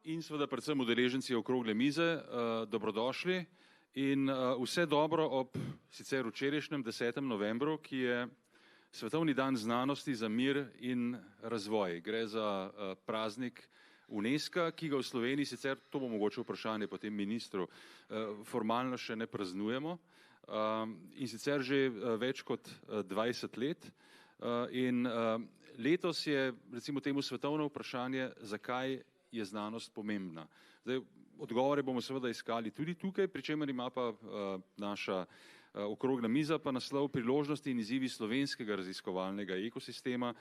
in seveda predvsem udeleženci okrogle mize, dobrodošli in vse dobro ob sicer včerajšnjem 10. novembru, ki je Svetovni dan znanosti za mir in razvoj. Gre za praznik UNESCO, ki ga v Sloveniji sicer, to bo mogoče vprašanje potem ministru, formalno še ne praznujemo in sicer že več kot 20 let. In letos je recimo temu svetovno vprašanje, zakaj je znanost pomembna. Zdaj, odgovore bomo seveda iskali tudi tukaj, pri čemer ima pa naša okrogla miza pa naslov Priložnosti in izzivi slovenskega raziskovalnega ekosistema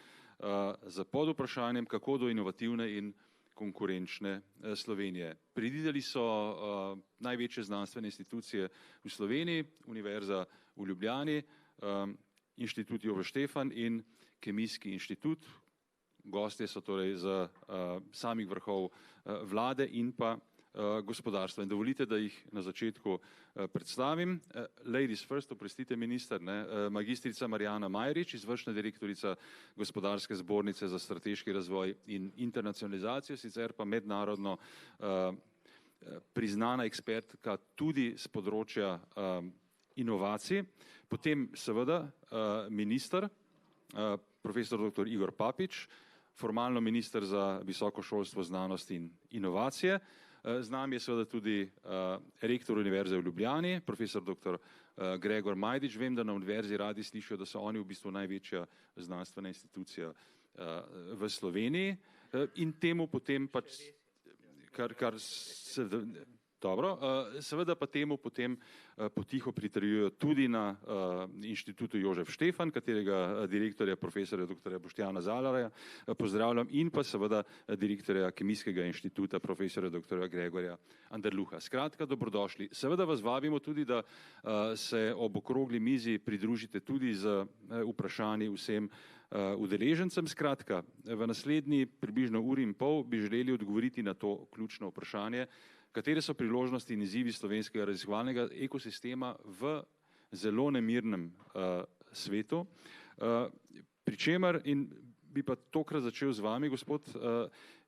za podvprašanjem, kako do inovativne in konkurenčne Slovenije. Priredili so največje znanstvene institucije v Sloveniji, Univerza v Ljubljani, Inštitut Jožef Stefan in Kemijski inštitut. Gostje so torej z samih vrhov vlade in pa gospodarstva. In dovolite, da jih na začetku predstavim. Ladies first, oprostite minister, magistrica Marjana Majrič, izvršna direktorica Gospodarske zbornice za strateški razvoj in internacionalizacijo, sicer pa mednarodno priznana ekspertka tudi z področja inovacij. Potem seveda minister, profesor dr. Igor Papič, formalno minister za visoko šolstvo, znanost in inovacije. Z nami je seveda tudi rektor Univerze v Ljubljani, profesor dr. Gregor Majdič. Vem, da na univerzi radi slišijo, da so oni v bistvu največja znanstvena institucija v Sloveniji in temu potem pač, kar se... Dobro, seveda pa temu potem potiho pritrjujejo tudi na Inštitutu Jožef Stefan, katerega direktorja profesorja dr. Boštjana Zalarja pozdravljam, in pa seveda direktorja Kemijskega inštituta profesorja dr. Gregorja Anderluha. Skratka, dobrodošli. Seveda vas vabimo tudi, da se ob okrogli mizi pridružite tudi z vprašanji vsem udeležencem. Skratka, v naslednji približno uri in pol bi želeli odgovoriti na to ključno vprašanje, katere so priložnosti in izzivi slovenskega raziskovalnega ekosistema v zelo nemirnem svetu. Pri čemer, in bi pa tokrat začel z vami, gospod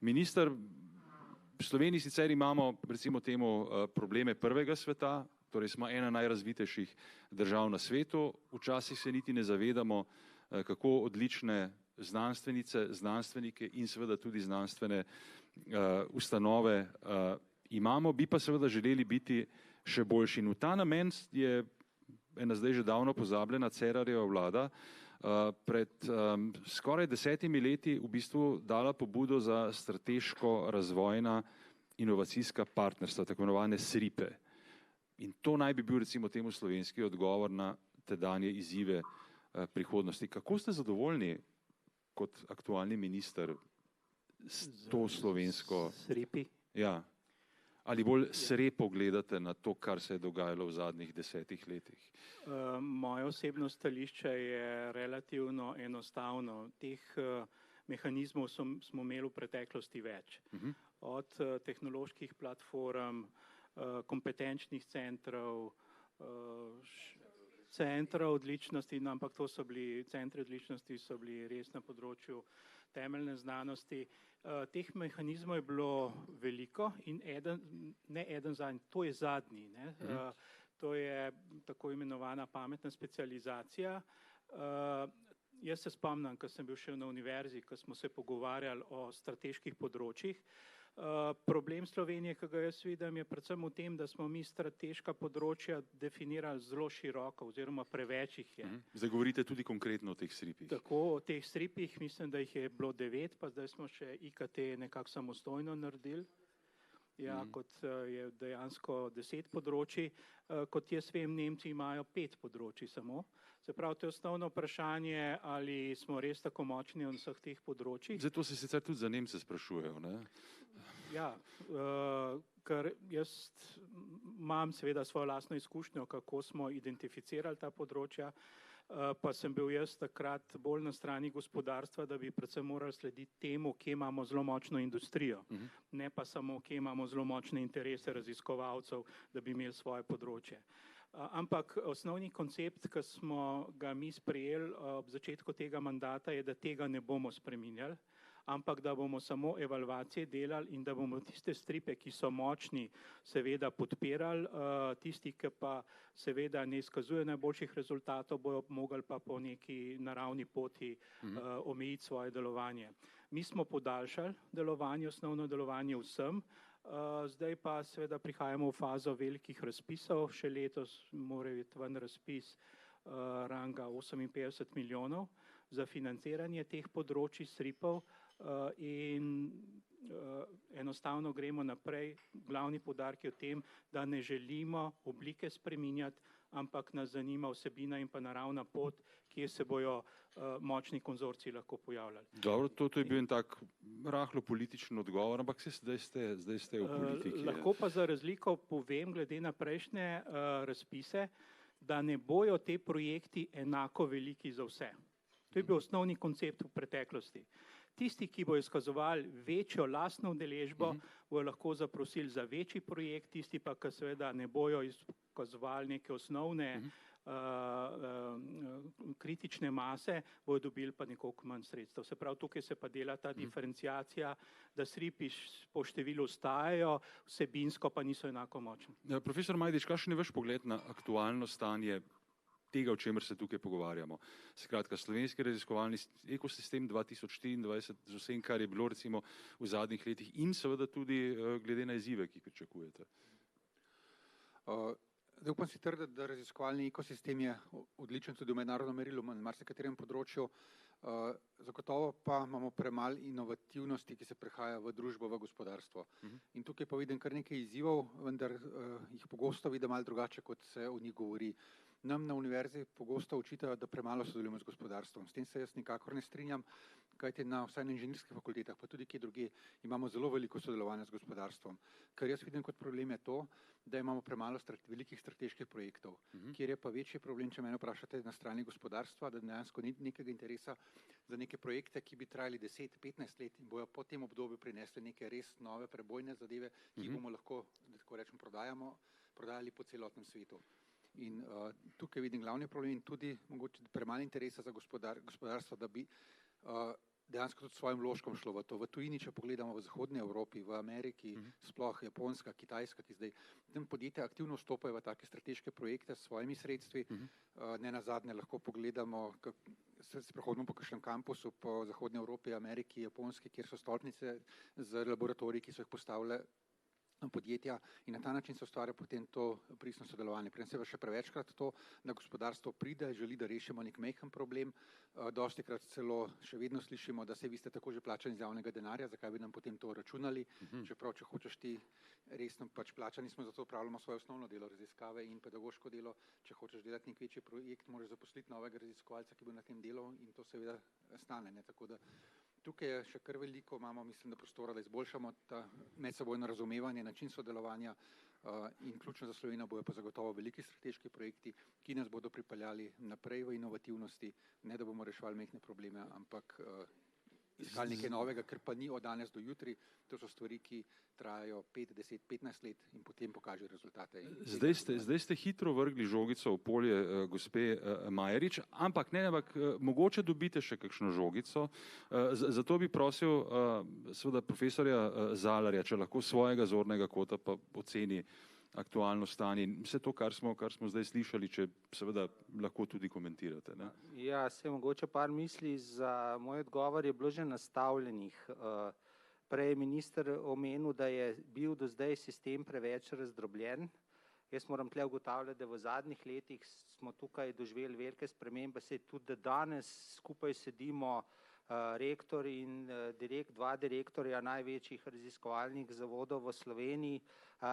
minister, v Sloveniji sicer imamo recimo temu probleme prvega sveta, torej smo ena najrazvitejših držav na svetu, včasih se niti ne zavedamo, kako odlične znanstvenice, znanstvenike in seveda tudi znanstvene ustanove imamo, bi pa seveda želeli biti še boljši. In v ta namen je ena zdaj že davno pozabljena Cerarjeva vlada pred skoraj 10 leti v bistvu dala pobudo za strateško razvojna inovacijska partnerstva, tako imenovane SRIP-e. In to naj bi bil recimo temu slovenski odgovor na tedanje izzive prihodnosti. Kako ste zadovoljni kot aktualni minister s to slovensko... SRIP-i? Ja. Ali bolj srepo gledate na to, kar se je dogajalo v zadnjih 10 letih? Moje osebno stališče je relativno enostavno. Teh mehanizmov smo imeli v preteklosti več. Od tehnoloških platform, kompetenčnih centrov, centrov odličnosti, ampak to so bili, centri odličnosti so bili res na področju temeljne znanosti. Teh mehanizmov je bilo veliko in to je zadnji. To je tako imenovana pametna specializacija. Jaz se spomnim, ko sem bil še na univerzi, ko smo se pogovarjali o strateških področjih. Problem Slovenije, ki ga jaz vidim, je predvsem v tem, da smo mi strateška področja definirali zelo široko oziroma preveč jih je. Zdaj govorite tudi konkretno o teh SRIP-ih. Tako, o teh SRIP-ih mislim, da jih je bilo 9, pa zdaj smo še IKT nekako samostojno naredili. Ja, kot je dejansko 10 področji. Kot jaz vem, Nemci imajo 5 področji samo. Se pravi, to je osnovno vprašanje, ali smo res tako močni na vseh teh področjih. Zato se sicer tudi za Nemce sprašujejo, ne? Ja, ker jaz imam seveda svojo lastno izkušnjo, kako smo identificirali ta področja, pa sem bil jaz takrat bolj na strani gospodarstva, da bi predvsem morali slediti temu, kje imamo zelo močno industrijo, ne pa samo, kje imamo zelo močne interese raziskovalcev, da bi imeli svoje področje. Ampak osnovni koncept, ki smo ga mi sprejeli ob začetku tega mandata, je, da tega ne bomo spreminjali, ampak da bomo samo evalvacije delali in da bomo tiste stripe, ki so močni, seveda podpirali, tisti, ki pa seveda ne izkazujejo najboljših rezultatov, bojo mogli pa po neki naravni poti omejiti svoje delovanje. Mi smo podaljšali delovanje, osnovno delovanje vsem, zdaj pa seveda prihajamo v fazo velikih razpisov, še letos mora biti ven razpis ranga 58 milijonov za financiranje teh področij stripov in enostavno gremo naprej. Glavni poudarek je v tem, da ne želimo oblike spreminjati, ampak nas zanima vsebina in pa naravna pot, kje se bojo močni konzorciji lahko pojavljali. Dobro, to je bil en tak rahlo političen odgovor, ampak zdaj ste v politiki. Lahko pa za razliko povem, glede na prejšnje razpise, da ne bojo te projekti enako veliki za vse. To je bil osnovni koncept v preteklosti. Tisti, ki bojo izkazovali večjo lastno udeležbo, bojo lahko zaprosili za večji projekt, tisti pa, ki seveda ne bojo izkazovali neke osnovne kritične mase, bojo dobili pa nekoliko manj sredstev. Se pravi, tukaj se pa dela ta diferenciacija, da stripi po številu ostajajo, vsebinsko pa niso enako močni. Profesor Majdič, kakšen je vaš pogled na aktualno stanje tega, o čemer se tukaj pogovarjamo? Skratka, slovenski raziskovalni ekosistem 2024 z vsem, kar je bilo recimo v zadnjih letih in seveda tudi glede na izzive, ki jih pričakujete. Upam si trditi, da raziskovalni ekosistem je odličen tudi v mednarodnem merilu na marsikaterem področju, zagotovo pa imamo premalo inovativnosti, ki se prehaja v družbo, v gospodarstvo. In tukaj pa vidim kar nekaj izzivov, vendar jih pogosto vidim malo drugače, kot se o njih govori. Nam na univerzi pogosto učitajo, da premalo sodelujemo z gospodarstvom. S tem se jaz nikakor ne strinjam, kajti vsaj na inženirskih fakultetah, pa tudi kje drugje, imamo zelo veliko sodelovanja z gospodarstvom. Kar jaz vidim kot problem je to, da imamo premalo velikih strateških projektov, kjer je pa večji problem, če mene vprašate, na strani gospodarstva, da dejansko ni nekega interesa za neke projekte, ki bi trajali 10-15 let in bojo po tem obdobju prinesli neke res nove prebojne zadeve, ki bomo lahko, da tako rečem, prodajali po celotnem svetu. In tukaj vidim glavni problem in tudi mogoče premalo interesa za gospodarstvo, da bi dejansko tudi svojim vložkom šlo v to. V tujini, če pogledamo v Zahodni Evropi, v Ameriki, sploh Japonska, Kitajska, ki zdaj tam podjetja aktivno vstopajo v take strateške projekte s svojimi sredstvi. Ne nazadnje lahko pogledamo, se prehodimo po kakšnem kampusu po Zahodni Evropi, Ameriki, Japonski, kjer so stolpnice z laboratoriji, ki so jih postavile podjetja in na ta način se ustvarja potem to pristno sodelovanje. Pri nas je pa še prevečkrat to, da gospodarstvo pride, želi, da rešimo nek majhen problem, dostikrat celo še vedno slišimo, da se vi ste tako že plačani iz javnega denarja, zakaj bi nam potem to računali, čeprav če hočeš ti resno pač plačani smo, zato upravljamo svoje osnovno delo, raziskave in pedagoško delo, če hočeš delati nek večji projekt, moraš zaposliti novega raziskovalca, ki bo na tem delal in to seveda stane, ne, tako da tukaj je še kar veliko, imamo mislim, da prostora, da izboljšamo ta medsebojno razumevanje, način sodelovanja in ključno za Slovenijo bojo pa zagotovo veliki strateški projekti, ki nas bodo pripeljali naprej v inovativnosti, ne da bomo reševali majhne probleme, ampak iskali nekaj novega, ker pa ni od danes do jutri, to so stvari, ki trajajo 5, 10, 15 let in potem pokažejo rezultate. Zdaj ste hitro vrgli žogico v polje gospe Majerič, ampak mogoče dobite še kakšno žogico. Zato bi prosil seveda profesorja Zalarja, če lahko svojega zornega kota pa oceni aktualno stanje in vse to, kar smo zdaj slišali, če seveda lahko tudi komentirate. Ne? Ja, se mogoče par misli za moj odgovor je bilo že nastavljenih. Prej je minister omenil, da je bil do zdaj sistem preveč razdrobljen. Jaz moram tle ugotavljati, da v zadnjih letih smo tukaj doživeli velike spremembe, se tudi danes skupaj sedimo rektor in dva direktorja največjih raziskovalnih zavodov v Sloveniji,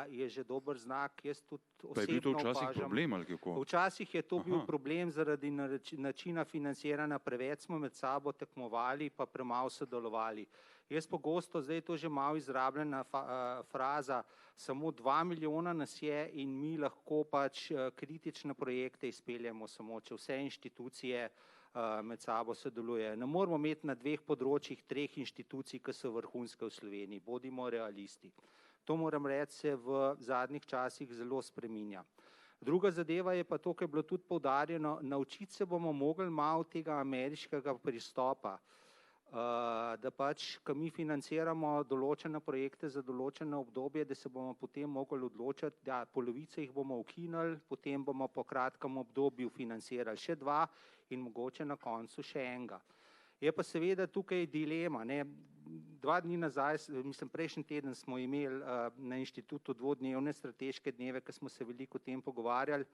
je že dober znak. Jaz tudi osebno opažam. Pa je bil to včasih problem ali kako? Včasih je to bil problem zaradi načina financiranja, preveč smo med sabo tekmovali pa premalo sodelovali. Jaz pogosto, zdaj je to že malo izrabljena fraza, samo 2 milijona nas je in mi lahko pač kritične projekte izpeljemo samo, če vse inštitucije med sabo sodeluje. Ne moramo imeti na 2 področjih 3 inštitucij, ki so vrhunske v Sloveniji. Bodimo realisti. To moram reči, se v zadnjih časih zelo spreminja. Druga zadeva je pa to, kar je bilo tudi poudarjeno, naučiti se bomo mogli malo tega ameriškega pristopa. da pač, ko mi financiramo določene projekte za določeno obdobje, da se bomo potem mogli odločiti, da polovico jih bomo ukinili, potem bomo po kratkem obdobju financirali še 2 in mogoče na koncu še enega. Je pa seveda tukaj dilema, ne. 2 dni nazaj, mislim prejšnji teden smo imeli na inštitutu 2-dnevne strateške dneve, ko smo se veliko o tem pogovarjali.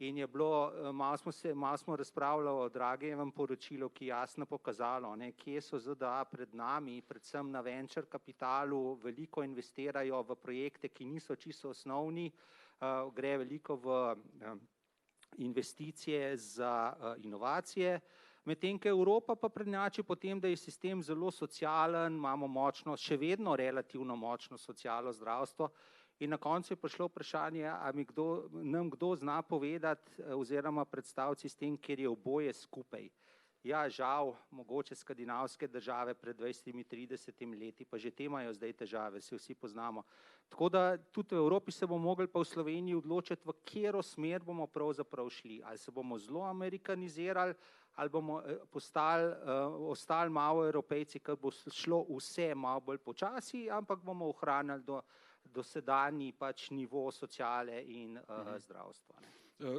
In je bilo, malo smo razpravljali o Dragijevem poročilu, ki je jasno pokazalo, ne, kje so ZDA pred nami, predvsem na venture kapitalu, veliko investirajo v projekte, ki niso čisto osnovni, gre veliko v investicije za inovacije, medtem ko Evropa pa prednjači po tem, da je sistem zelo socialen, imamo močno, še vedno relativno močno socialno zdravstvo. In na koncu je prišlo vprašanje, ali nam kdo zna povedati oziroma predstaviti sistem, kjer je oboje skupaj. Ja, žal, mogoče skandinavske države pred 20-30 leti, pa že te imajo zdaj težave, se vsi poznamo. Tako da tudi v Evropi se bomo mogli pa v Sloveniji odločiti, v katero smer bomo pravzaprav šli. Ali se bomo zelo amerikanizirali, ali bomo ostali malo Evropejci, ker bo šlo vse malo bolj počasi, ampak bomo ohranili dosedanji pač nivo sociale in zdravstva. Ne.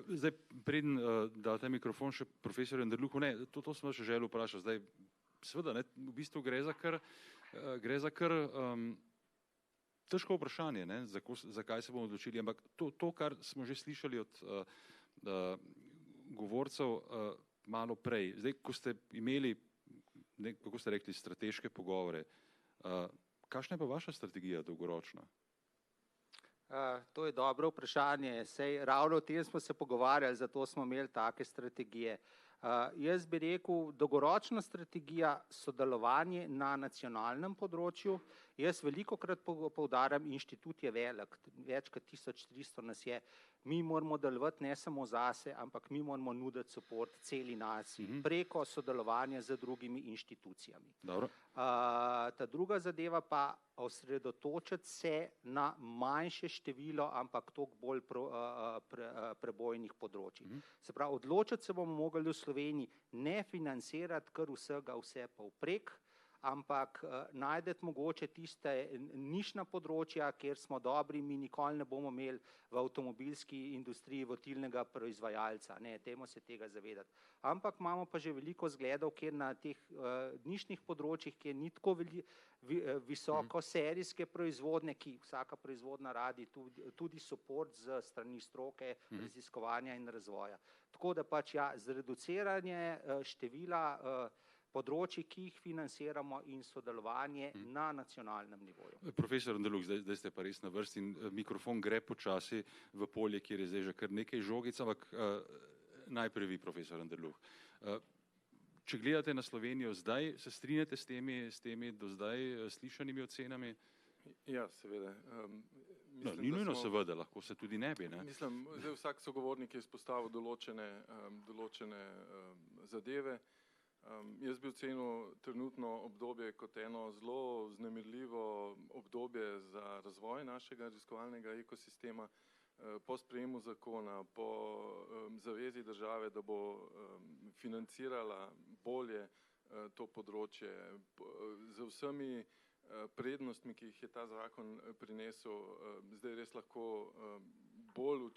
Zdaj, preden date mikrofon še profesorju Anderluhu, ne, to sem še želel vprašati. Zdaj, seveda, ne, v bistvu gre za kar težko vprašanje, ne, zakaj se bomo odločili, ampak to, kar smo že slišali od govorcev malo prej, zdaj, ko ste imeli, kako ste rekli, strateške pogovore, kakšna je pa vaša strategija dolgoročna? To je dobro vprašanje, saj ravno o tem smo se pogovarjali, zato smo imeli take strategije. Jaz bi rekel, dolgoročna strategija sodelovanje na nacionalnem področju. Jaz velikokrat poudarjam, inštitut je velik, več kot 1300 nas je. Mi moramo delovati ne samo zase, ampak mi moramo nuditi support celi naciji preko sodelovanja z drugimi inštitucijami. Ta druga zadeva pa osredotočiti se na manjše število, ampak toliko bolj prebojnih področij. Se pravi, odločiti se bomo mogli v Sloveniji ne financirati kar vsega vse povprek, ampak najdete mogoče tiste nišna področja, kjer smo dobri, mi nikoli ne bomo imeli v avtomobilski industriji vodilnega proizvajalca, ne, dajmo se tega zavedati. Ampak imamo pa že veliko zgledov, kjer na teh nišnih področjih, kjer ni tako visoko serijske proizvodnje, ki vsaka proizvodna radi tudi support z strani stroke, raziskovanja in razvoja. Tako da pač ja, zreduciranje števila področji, ki jih financiramo in sodelovanje na nacionalnem nivoju. Profesor Anderluh, zdaj ste pa res na vrsti in mikrofon gre počasi v polje, kjer je zdaj že kar nekaj žogic, ampak najprej vi, profesor Anderluh. Če gledate na Slovenijo zdaj, se strinjate s temi do zdaj slišanimi ocenami? Ja, seveda. Ni nujno seveda, lahko se tudi ne bi. Mislim, zdaj vsak sogovornik je izpostavil določene zadeve. Jaz bi ocenil trenutno obdobje kot eno zelo vznemirljivo obdobje za razvoj našega raziskovalnega ekosistema. Po sprejemu zakona, po zavezi države, da bo financirala bolje to področje, z vsemi prednostmi, ki jih je ta zakon prinesel, zdaj res lahko bolj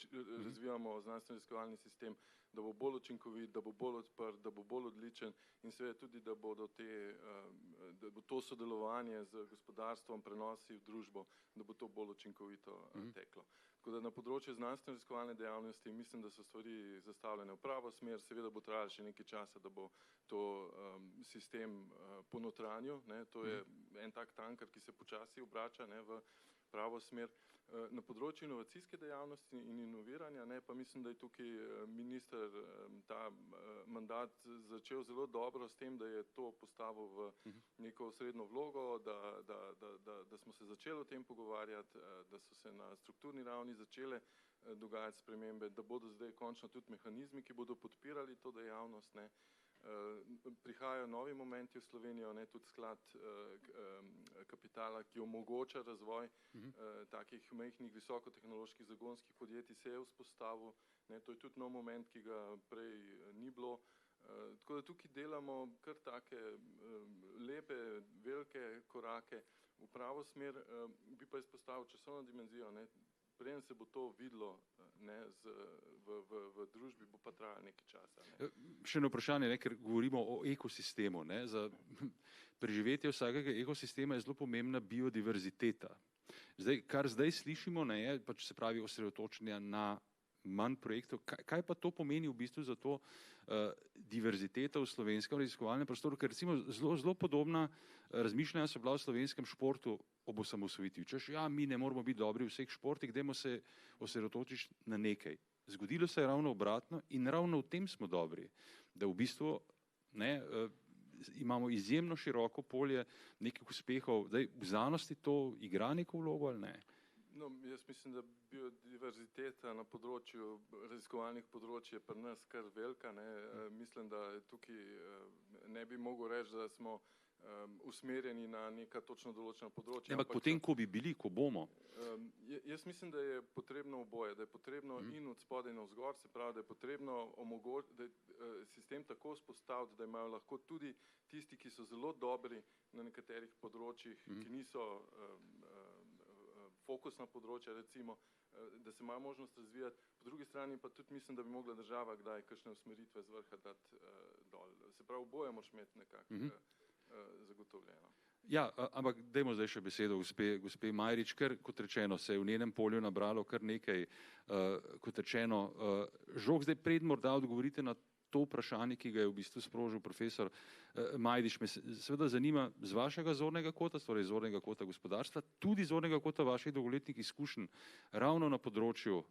razvijamo znanstveno-raziskovalni sistem, da bo bolj učinkovit, da bo bolj odprt, da bo bolj odličen in seveda tudi, da bo to sodelovanje z gospodarstvom, prenosi v družbo, da bo to bolj učinkovito teklo. Tako da na področju znanstveno-raziskovalne dejavnosti mislim, da so stvari zastavljene v pravo smer, seveda bo trajalo še nekaj časa, da bo to sistem ponotranjil, ne, to je en tak tanker, ki se počasi obrača, ne, v pravo smer. Na področju inovacijske dejavnosti in inoviranja, ne, pa mislim, da je tukaj minister ta mandat začel zelo dobro s tem, da je to postavil v neko osrednjo vlogo, da smo se začeli o tem pogovarjati, da so se na strukturni ravni začele dogajati spremembe, da bodo zdaj končno tudi mehanizmi, ki bodo podpirali to dejavnost, ne. Prihajajo novi momenti v Slovenijo, ne, tudi sklad kapitala, ki omogoča razvoj takih majhnih visokotehnoloških zagonskih podjetij se je vzpostavil, ne, to je tudi nov moment, ki ga prej ni bilo. Tako da tukaj delamo kar take lepe, velike korake v pravo smer, bi pa izpostavil časovno dimenzijo, ne. Preden se bo to videlo, ne, v družbi, bo pa trajalo nekaj časa. Ne. Še eno vprašanje, ne, ker govorimo o ekosistemu. Ne. Za preživetje vsakega ekosistema je zelo pomembna biodiverziteta. Kar zdaj slišimo, ne, je pač se pravi osredotočenje na manj projektov. Kaj pa to pomeni v bistvu za to diverziteta v slovenskem raziskovalnem prostoru, ker recimo zelo podobna razmišljanja so bila v slovenskem športu ob osamosvojitvi. Češ, ja, mi ne moramo biti dobri v vseh športih, dajmo se osredotočiti na nekaj. Zgodilo se je ravno obratno in ravno v tem smo dobri, da v bistvu ne, imamo izjemno široko polje nekih uspehov. Zdaj, v znanosti to igra neko vlogo ali ne? No, jaz mislim, da biodiverziteta na področju raziskovalnih področij je pri nas kar velika. Ne. Mislim, da tukaj ne bi mogel reči, da smo usmerjeni na neka točno določena področja. Ampak potem, ko bi bili, ko bomo? Jaz mislim, da je potrebno oboje, da je potrebno in od spodaj navzgor, se pravi, da je potrebno da je sistem tako vzpostaviti, da imajo lahko tudi tisti, ki so zelo dobri na nekaterih področjih, ki niso fokusna področja, recimo, da se ima možnost razvijati. Po drugi strani pa tudi mislim, da bi mogla država kdaj kakšne usmeritve z vrha dati dol. Se pravi, oboje moraš imeti nekako zagotovljeno. Ja, ampak dajmo zdaj še besedo gospe Majrič, ker kot rečeno se je v njenem polju nabralo kar nekaj, kot rečeno, žog. Zdaj pred morda odgovorite na to vprašanje, ki ga je v bistvu sprožil profesor Majdič, me seveda zanima z vašega zornega kota, torej zornega kota gospodarstva, tudi zornega kota vaših dolgoletnih izkušenj ravno na področju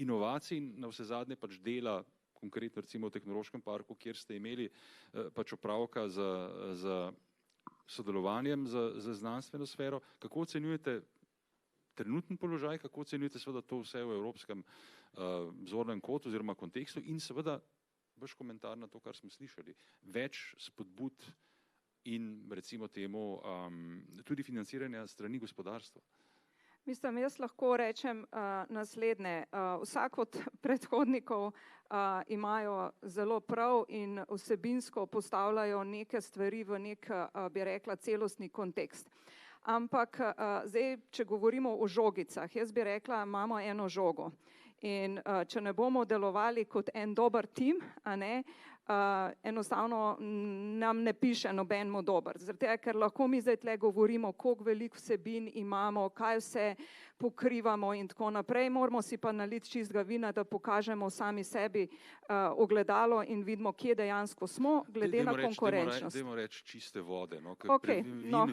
inovacij in na vse zadnje pač dela, konkretno recimo v Tehnološkem parku, kjer ste imeli pač opravka z sodelovanjem z znanstveno sfero. Kako ocenjujete trenutni položaj, kako ocenjujete seveda to vse v evropskem zornem kotu oziroma kontekstu in seveda vaš komentar na to, kar smo slišali. Več spodbud in recimo temu tudi financiranja strani gospodarstva. Mislim, jaz lahko rečem naslednje. Vsak od predhodnikov imajo zelo prav in vsebinsko postavljajo neke stvari v nek, bi rekla, celostni kontekst. Ampak zdaj, če govorimo o žogicah, jaz bi rekla, imamo eno žogo. In če ne bomo delovali kot en dober tim, a ne, enostavno nam ne piše nobenemu dober. Zaradi tega, ker lahko mi zdaj tle govorimo, koliko veliko vsebin imamo, kaj vse pokrivamo in tako naprej. Moramo si pa naliti čistega vina, da pokažemo sami sebi ogledalo in vidimo, kje dejansko smo, glede na konkurenčnost. Dajmo reči čiste vode, no? Ker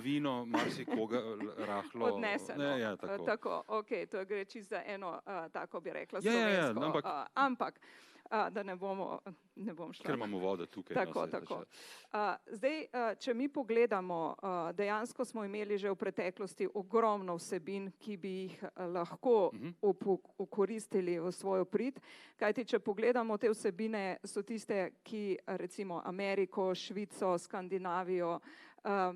vino marsikoga rahlo odnese. Ja, tako, to gre čisto za eno, tako bi rekla, slovensko. Ampak da ne bom šla. Ker imamo vodo tukaj. Tako. Zdaj, če mi pogledamo, dejansko smo imeli že v preteklosti ogromno vsebin, ki bi jih lahko ukoristili v svojo prid, kajti če pogledamo te vsebine, so tiste, ki recimo Ameriko, Švico, Skandinavijo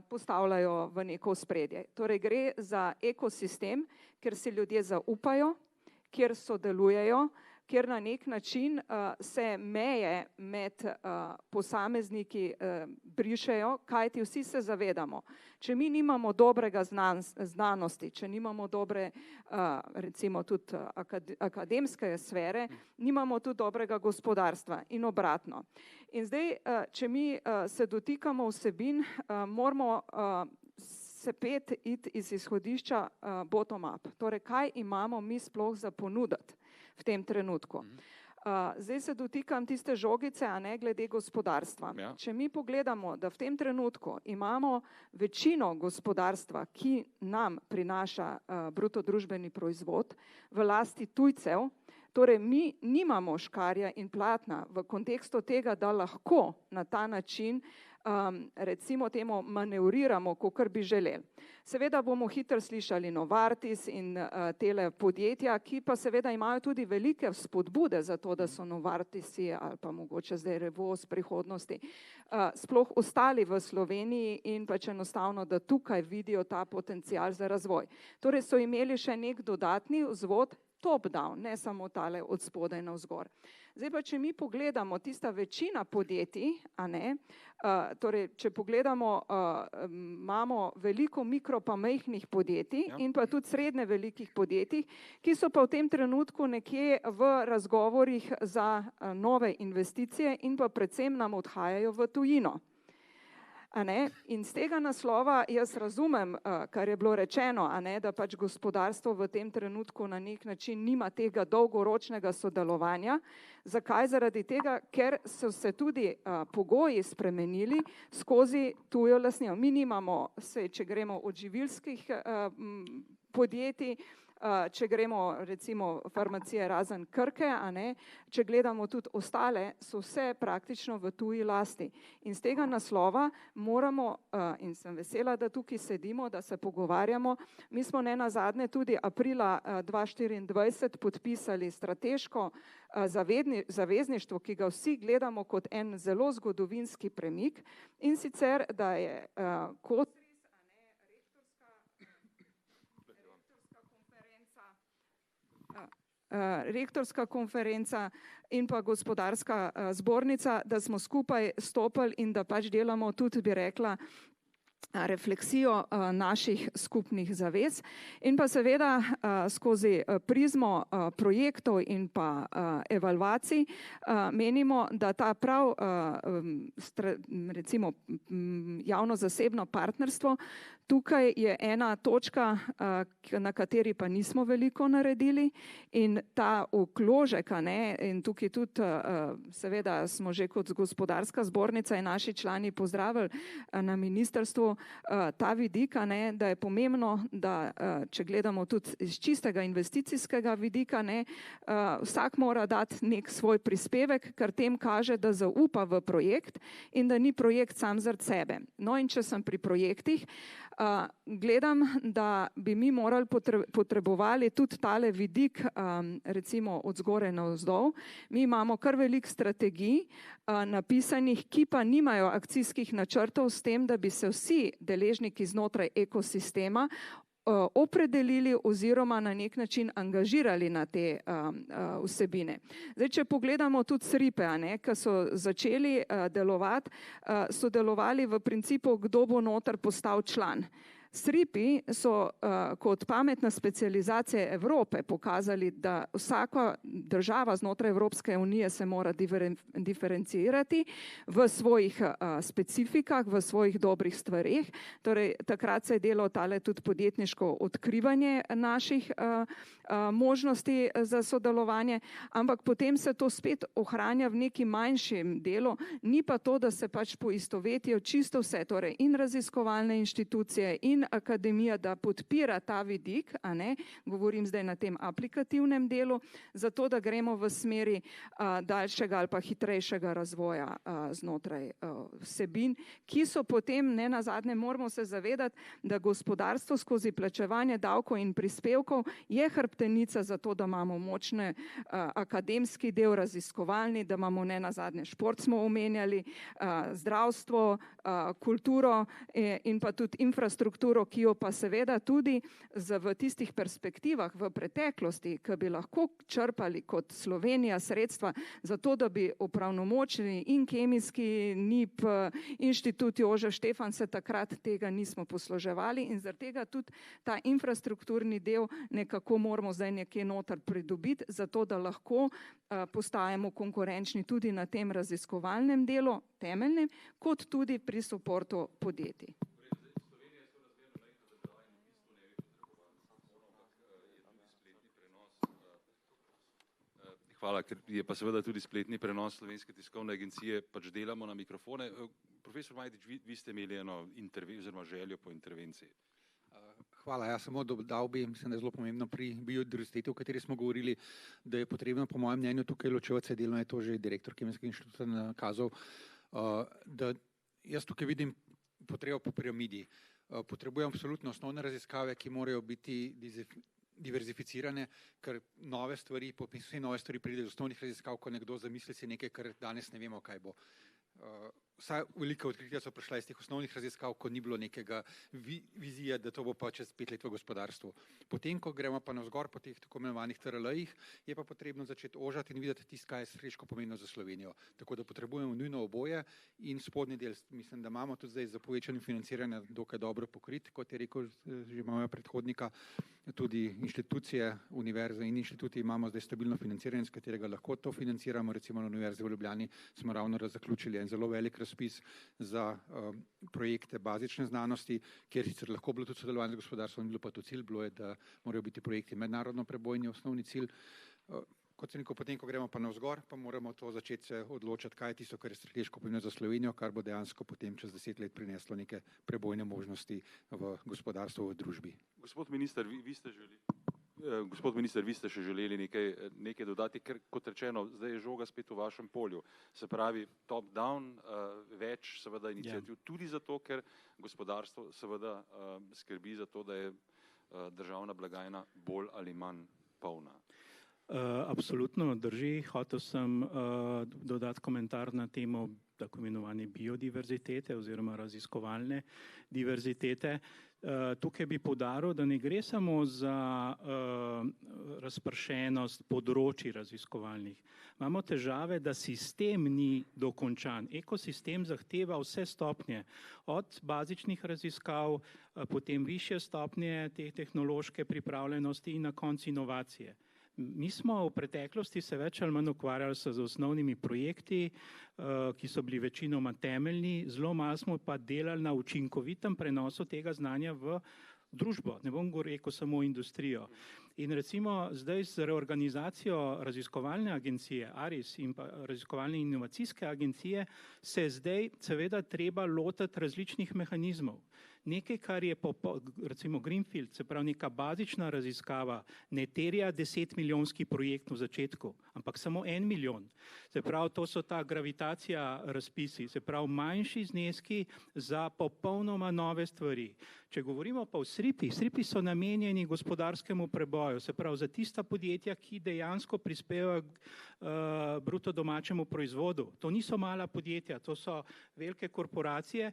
postavljajo v neko ospredje. Torej gre za ekosistem, kjer si ljudje zaupajo, kjer sodelujejo, kjer na nek način se meje med posamezniki brišejo, kajti vsi se zavedamo. Če mi nimamo dobrega znanosti, če nimamo dobre, recimo tudi akademske sfere, nimamo tudi dobrega gospodarstva in obratno. In zdaj, če mi se dotikamo vsebin, moramo se iti iz izhodišča bottom up. Torej, kaj imamo mi sploh za ponuditi v tem trenutku. Zdaj se dotikam tiste žogice, a ne, glede gospodarstva. Ja. Če mi pogledamo, da v tem trenutku imamo večino gospodarstva, ki nam prinaša bruto družbeni proizvod v lasti tujcev, torej mi nimamo škarja in platna v kontekstu tega, da lahko na ta način recimo temu manevriramo, kakor bi želeli. Seveda bomo hitro slišali Novartis in tele podjetja, ki pa seveda imajo tudi velike spodbude za to, da so Novartisi ali pa mogoče zdaj Revoz prihodnosti sploh ostali v Sloveniji in pač enostavno, da tukaj vidijo ta potencial za razvoj. Torej so imeli še nek dodatni vzvod, top-down, ne samo tale od spodaj navzgor. Zdaj pa, če mi pogledamo tista večina podjetij, torej, če pogledamo, imamo veliko mikro pa majhnih podjetij in pa tudi srednje velikih podjetij, ki so pa v tem trenutku nekje v razgovorih za nove investicije in pa predvsem nam odhajajo v tujino. In z tega naslova jaz razumem, kar je bilo rečeno, da pač gospodarstvo v tem trenutku na nek način nima tega dolgoročnega sodelovanja. Zakaj? Zaradi tega, ker so se tudi pogoji spremenili skozi tujo lastnino. Mi nimamo, če gremo od živilskih podjetij, če gremo recimo farmacije razen Krke, če gledamo tudi ostale, so vse praktično v tuji lasti. In z tega naslova moramo, in sem vesela, da tukaj sedimo, da se pogovarjamo, mi smo nenazadnje tudi aprila 2024 podpisali strateško zavezništvo, ki ga vsi gledamo kot en zelo zgodovinski premik, in sicer, da je kot rektorska konferenca in pa gospodarska zbornica, da smo skupaj stopili in da pač delamo tudi, bi rekla, refleksijo naših skupnih zavez in pa seveda skozi prizmo projektov in pa evalvacij menimo, da ta prav recimo javno-zasebno partnerstvo, tukaj je ena točka, na kateri pa nismo veliko naredili in ta vložek, in tukaj tudi seveda smo že kot gospodarska zbornica in naši člani pozdravili na ministrstvu ta vidik, da je pomembno, da če gledamo tudi iz čistega investicijskega vidika, vsak mora dati nek svoj prispevek, kar tem kaže, da zaupa v projekt in da ni projekt sam zaradi sebe. No in če sem pri projektih, gledam, da bi mi morali potrebovali tudi tale vidik recimo od zgoraj navzdol. Mi imamo kar veliko strategij napisanih, ki pa nimajo akcijskih načrtov s tem, da bi se vsi deležniki znotraj ekosistema opredelili oziroma na nek način angažirali na te vsebine. Zdaj, če pogledamo tudi SRIP-e, ki so začeli delovati, so delovali v principu, kdo bo noter postal član. SRIP-i so kot pametna specializacija Evrope pokazali, da vsaka država znotraj Evropske unije se mora diferencirati v svojih specifikah, v svojih dobrih stvareh. Torej, takrat se je delo tale tudi podjetniško odkrivanje naših možnosti za sodelovanje, ampak potem se to spet ohranja v neki manjšem delu, ni pa to, da se pač poistovetijo čisto vse, torej in raziskovalne inštitucije in akademija, da podpira ta vidik, govorim zdaj na tem aplikativnem delu, zato da gremo v smeri daljšega ali pa hitrejšega razvoja znotraj vsebin, ki so potem, nenazadnje moramo se zavedati, da gospodarstvo skozi plačevanje davkov in prispevkov je hrbtenica za to, da imamo močne akademski del, raziskovalni, da imamo nenazadnje šport smo omenjali, zdravstvo, kulturo in pa tudi infrastrukturo, ki jo pa seveda tudi v tistih perspektivah v preteklosti, ki bi lahko črpali kot Slovenija sredstva za to, da bi opravnomočili in kemijski NIP, inštitut Jožef Štefan, se takrat tega nismo posluževali in zaradi tega tudi ta infrastrukturni del nekako moramo zdaj nekje noter pridobiti, zato da lahko postajamo konkurenčni tudi na tem raziskovalnem delu, temeljnem, kot tudi pri suportu podjetij. Hvala, ker je pa seveda tudi spletni prenos Slovenske tiskovne agencije, pač delamo na mikrofone. Profesor Majdič, vi ste imeli eno oziroma željo po intervenciji. Hvala, jaz samo dodal bi, mislim, da je zelo pomembno pri biodiverziteti, o kateri smo govorili, da je potrebno po mojem mnenju tukaj ločevati delno, je to že direktor Kemijskega inštituta nakazal, da jaz tukaj vidim potrebo po piramidi. Potrebujem absolutno osnovne raziskave, ki morajo biti diverzificirane, ker nove stvari pridejo iz osnovnih raziskav, ko nekdo zamisli si nekaj, kar danes ne vemo, kaj bo. vsa velika odkritja so prišla iz teh osnovnih raziskav, ko ni bilo nekega vizije, da to bo pa čez 5 let v gospodarstvu. Potem, ko gremo pa navzgor po teh tako imenovanih TRL-jih, je pa potrebno začeti ožati in videti tisto, kaj je strateško pomembno za Slovenijo. Tako da potrebujemo nujno oboje in spodnji del, mislim, da imamo tudi zdaj za povečanje financiranja dokaj dobro pokrit, kot je rekel že moja predhodnika, tudi inštitucije, univerze in inštituti imamo zdaj stabilno financiranje, s katerega lahko to financiramo. Recimo na Univerzi v Ljubljani smo ravno zaključili en zelo velik razpis za projekte bazične znanosti, kjer sicer lahko bilo tudi sodelovanje z gospodarstvom, ni bilo pa to cilj, bilo je, da morajo biti projekti mednarodno prebojni, osnovni cilj. Kot sem rekel, potem, ko gremo pa navzgor, pa moramo to začeti se odločati, kaj je tisto, kar je strateško pomembno za Slovenijo, kar bo dejansko potem čez 10 let prineslo neke prebojne možnosti v gospodarstvu, v družbi. Gospod minister, vi ste še želeli nekaj dodati, ker kot rečeno, zdaj je žoga spet v vašem polju. Se pravi top-down, več seveda iniciativ, tudi zato, ker gospodarstvo seveda skrbi za to, da je državna blagajna bolj ali manj polna. Absolutno drži. Hotel sem dodati komentar na temo tako imenovane biodiverzitete oziroma raziskovalne diverzitete. Tukaj bi poudaril, da ne gre samo za razpršenost področij raziskovalnih. Imamo težave, da sistem ni dokončan. Ekosistem zahteva vse stopnje, od bazičnih raziskav, potem višje stopnje te tehnološke pripravljenosti in na koncu inovacije. Mi smo v preteklosti se več ali manj ukvarjali z osnovnimi projekti, ki so bili večinoma temeljni, zelo malo smo pa delali na učinkovitem prenosu tega znanja v družbo, ne bom rekel samo industrijo. In recimo zdaj z reorganizacijo raziskovalne agencije ARIS in pa raziskovalne inovacijske agencije se zdaj seveda treba lotiti različnih mehanizmov. Nekaj, kar je recimo Greenfield, se pravi neka bazična raziskava, ne terja 10-milijonski projekt v začetku, ampak samo 1 milijon. Se pravi, to so ta gravitacija razpisi, se pravi manjši zneski za popolnoma nove stvari. Če govorimo pa o SRIP-ih so namenjeni gospodarskemu preboju, se pravi za tista podjetja, ki dejansko prispevajo bruto domačemu proizvodu. To niso mala podjetja, to so velike korporacije,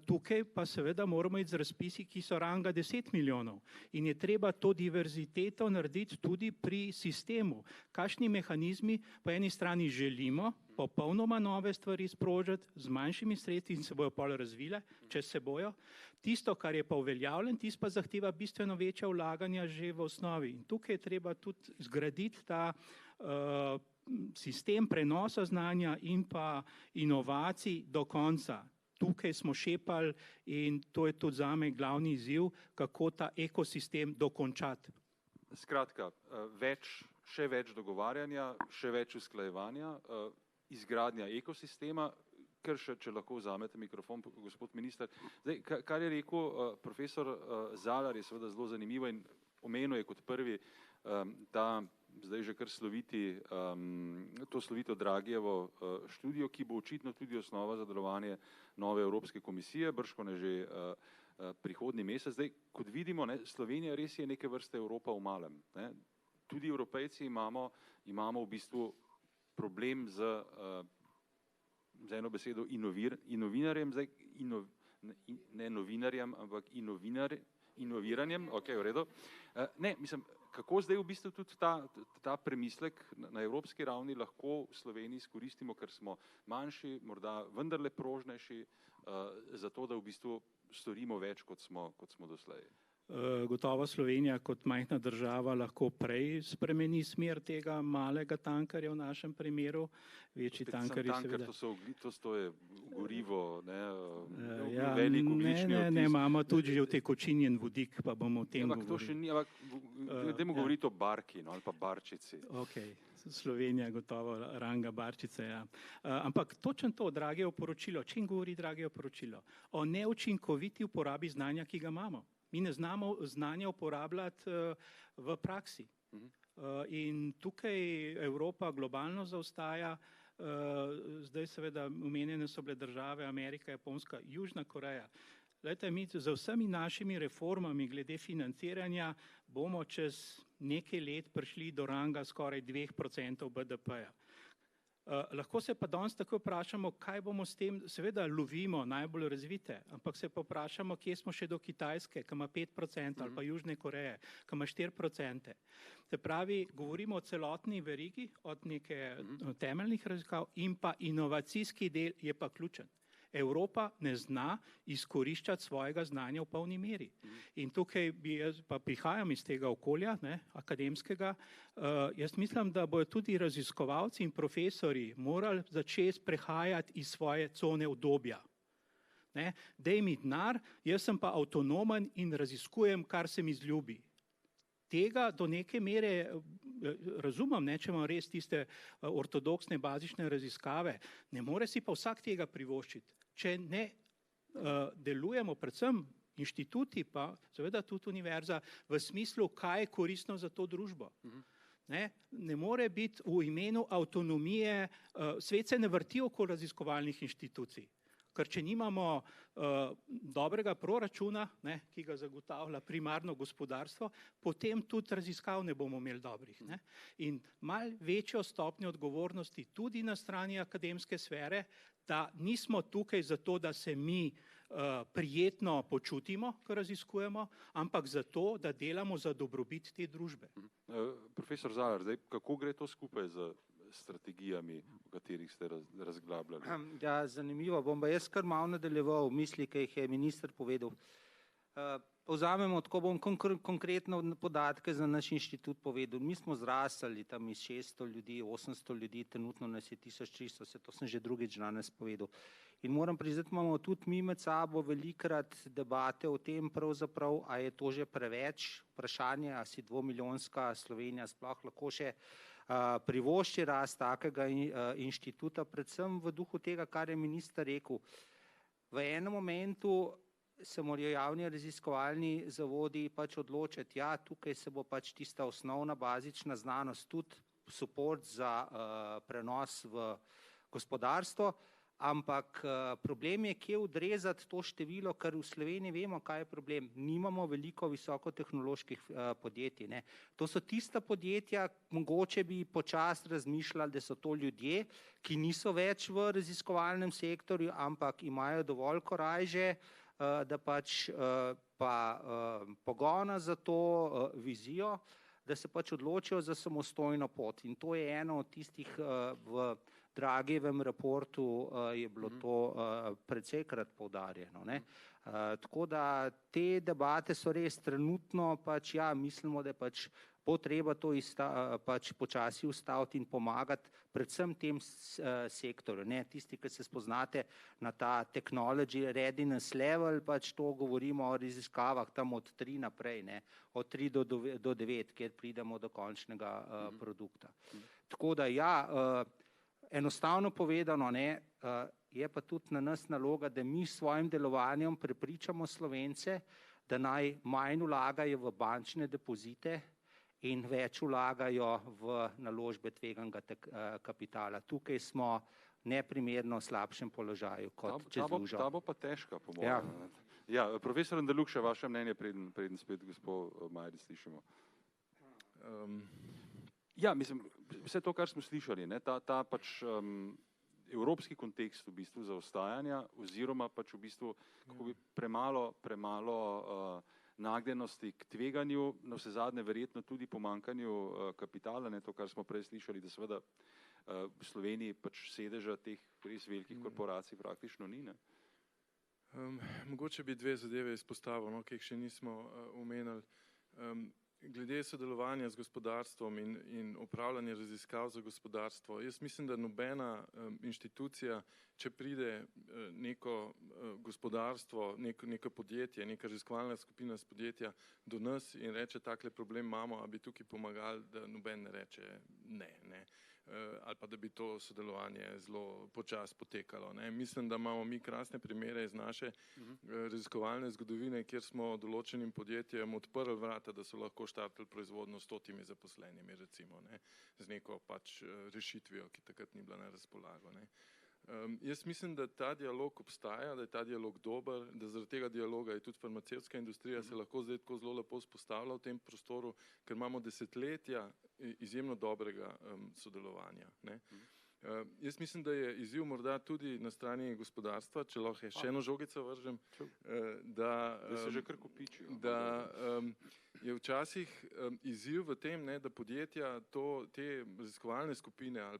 tukaj pa seveda moramo iti z razpisi, ki so ranga 10 milijonov. In je treba to diverziteto narediti tudi pri sistemu. Kakšni mehanizmi po eni strani želimo popolnoma nove stvari sprožiti z manjšimi sredstvi in se bojo pol razvile, če se bojo. Tisto, kar je pa uveljavljen, tisto pa zahteva bistveno večja vlaganja že v osnovi. In tukaj je treba tudi zgraditi ta sistem prenosa znanja in pa inovacij do konca. Tukaj smo šepali in to je tudi zame glavni izziv, kako ta ekosistem dokončati. Skratka, še več dogovarjanja, še več usklajevanja, izgradnja ekosistema, ker če lahko vzamete mikrofon, gospod minister. Zdaj, kar je rekel profesor Zalar, je seveda zelo zanimivo in omenil je kot prvi ta zdaj že kar slovito Dragijevo študijo, ki bo očitno tudi osnova za delovanje nove Evropske komisije, bržkone že prihodnji mesec. Zdaj, kot vidimo, Slovenija res je neke vrste Evropa v malem. Tudi Evropejci imamo v bistvu problem z eno besedo inovinarjem, ne novinarjem, ampak inoviranjem, ok, v redu. Ne, mislim, kako zdaj v bistvu tudi ta premislek na evropski ravni lahko v Sloveniji izkoristimo, ker smo manjši, morda vendarle prožnejši, zato da v bistvu storimo več, kot smo doslej. Gotovo Slovenija kot majhna država lahko prej spremeni smer tega malega tankarja v našem primeru. Večji tankarji seveda. To je gorivo, velik ogljični odtis. Ne, imamo tudi že utekočinjen vodik, pa bomo o tem govorili. To še ni, dajmo govoriti o barki ali pa barčici. Okay. Slovenija gotovo ranga barčice, ja. Ampak točno to, Dragijevo poročilo, čim govori Dragijevo poročilo? O neučinkoviti uporabi znanja, ki ga imamo. Mi ne znamo znanja uporabljati v praksi. In tukaj Evropa globalno zaostaja, zdaj seveda omenjene so bile države Amerika, Japonska, Južna Koreja. Glejte, mi z vsemi našimi reformami glede financiranja bomo čez nekaj let prišli do ranga skoraj 2% BDP-ja. Lahko se pa danes tako vprašamo, kaj bomo s tem, seveda lovimo najbolj razvite, ampak se pa vprašamo, kje smo še do Kitajske, ki ima 5% ali pa Južne Koreje, ki ima 4%. Se pravi, govorimo o celotni verigi od neke temeljnih raziskav in pa inovacijski del je pa ključen. Evropa ne zna izkoriščati svojega znanja v polni meri. In tukaj jaz pa prihajam iz tega okolja, akademskega, jaz mislim, da bodo tudi raziskovalci in profesori morali začeti prehajati iz svoje cone udobja. Daj mi denar, jaz sem pa avtonomen in raziskujem, kar se mi zljubi. Tega do neke mere razumem, če imam res tiste ortodoksne bazične raziskave, ne more si pa vsak tega privoščiti. Če ne delujemo, predvsem inštituti, pa seveda tudi univerza, v smislu, kaj je koristno za to družbo. Ne more biti v imenu avtonomije, svet se ne vrti okoli raziskovalnih inštitucij. Ker če nimamo dobrega proračuna, ki ga zagotavlja primarno gospodarstvo, potem tudi raziskav ne bomo imeli dobrih. In malo večjo stopnjo odgovornosti tudi na strani akademske sfere, da nismo tukaj zato, da se mi prijetno počutimo, ko raziskujemo, ampak zato, da delamo za dobrobit te družbe. Profesor Zalar, zdaj, kako gre to skupaj z strategijami, o katerih ste razglabljali? Ja, zanimivo. Bom pa jaz kar malo nadaljeval misli, ki jih je minister povedal. Povzamemo, tako bom konkretno podatke za naš inštitut povedal. Mi smo zrasli tam iz 600 ljudi, 800 ljudi, trenutno nas je 1300, to sem že drugič danes povedal. In moram priznati, imamo tudi mi med sabo velikrat debate o tem pravzaprav, a je to že preveč vprašanje, a si 2-milijonska Slovenija sploh lahko še privošči rast takega inštituta, predvsem v duhu tega, kar je minister rekel. V enem momentu se morajo javni raziskovalni zavodi pač odločiti, ja, tukaj se bo pač tista osnovna bazična znanost tudi suport za prenos v gospodarstvo, ampak problem je, kje odrezati to število, ker v Sloveniji vemo, kaj je problem. Nimamo veliko visokotehnoloških podjetij. To so tista podjetja, mogoče bi počasi razmišljali, da so to ljudje, ki niso več v raziskovalnem sektorju, ampak imajo dovolj korajže, da pač pogona za to vizijo, da se pač odločijo za samostojno pot. In to je eno od tistih v Dragijevem raportu je bilo to precejkrat poudarjeno. Tako da te debate so res trenutno pač, ja, mislimo, da pač bo treba to pač počasi ustaviti in pomagati predvsem tem sektorju. Tisti, ki se spoznate na ta technology readiness level, pač to govorimo o raziskavah tam od 3 naprej, od 3 do 9, kjer pridemo do končnega produkta. Tako da ja, enostavno povedano, je pa tudi na nas naloga, da mi s svojim delovanjem prepričamo Slovence, da naj manj vlagajo v bančne depozite in več vlagajo v naložbe tveganega kapitala. Tukaj smo neprimerno slabšem položaju kot čez lužo. Ta bo pa težka, po mojem. Ja, profesor Andaluk, še vaše mnenje, preden spet gospod Majdi slišimo. Ja, mislim, vse to, kar smo slišali, ta pač evropski kontekst v bistvu zaostajanja oziroma pač v bistvu premalo nagnjenosti k tveganju, na vse zadnje verjetno tudi pomanjkanju kapitala, to, kar smo prej slišali, da seveda v Sloveniji pač sedeža teh res velikih korporacij praktično ni. Mogoče bi dve zadeve izpostavil, ki jih še nismo omenili. Glede sodelovanja z gospodarstvom in upravljanja raziskav za gospodarstvo, jaz mislim, da nobena inštitucija, če pride neko gospodarstvo, neko podjetje, neka raziskovalna skupina z podjetja do nas in reče, takle problem imamo, a bi tukaj pomagali, da noben ne reče ne. Ali pa da bi to sodelovanje zelo počasi potekalo. Mislim, da imamo mi krasne primere iz naše raziskovalne zgodovine, kjer smo določenim podjetjem odprli vrata, da so lahko štartili proizvodnjo s 100 zaposlenimi, recimo, z neko pač rešitvijo, ki takrat ni bila na razpolago. Jaz mislim, da ta dialog obstaja, da je ta dialog dober, da zaradi tega dialoga je tudi farmacevtska industrija se lahko zdaj tako zelo lepo vzpostavila v tem prostoru, ker imamo desetletja izjemno dobrega sodelovanja. Jaz mislim, da je izziv morda tudi na strani gospodarstva, če lahko še eno žogico vržem, da se že kar kopičijo. Da je včasih izziv v tem, ne, da podjetja te raziskovalne skupine ali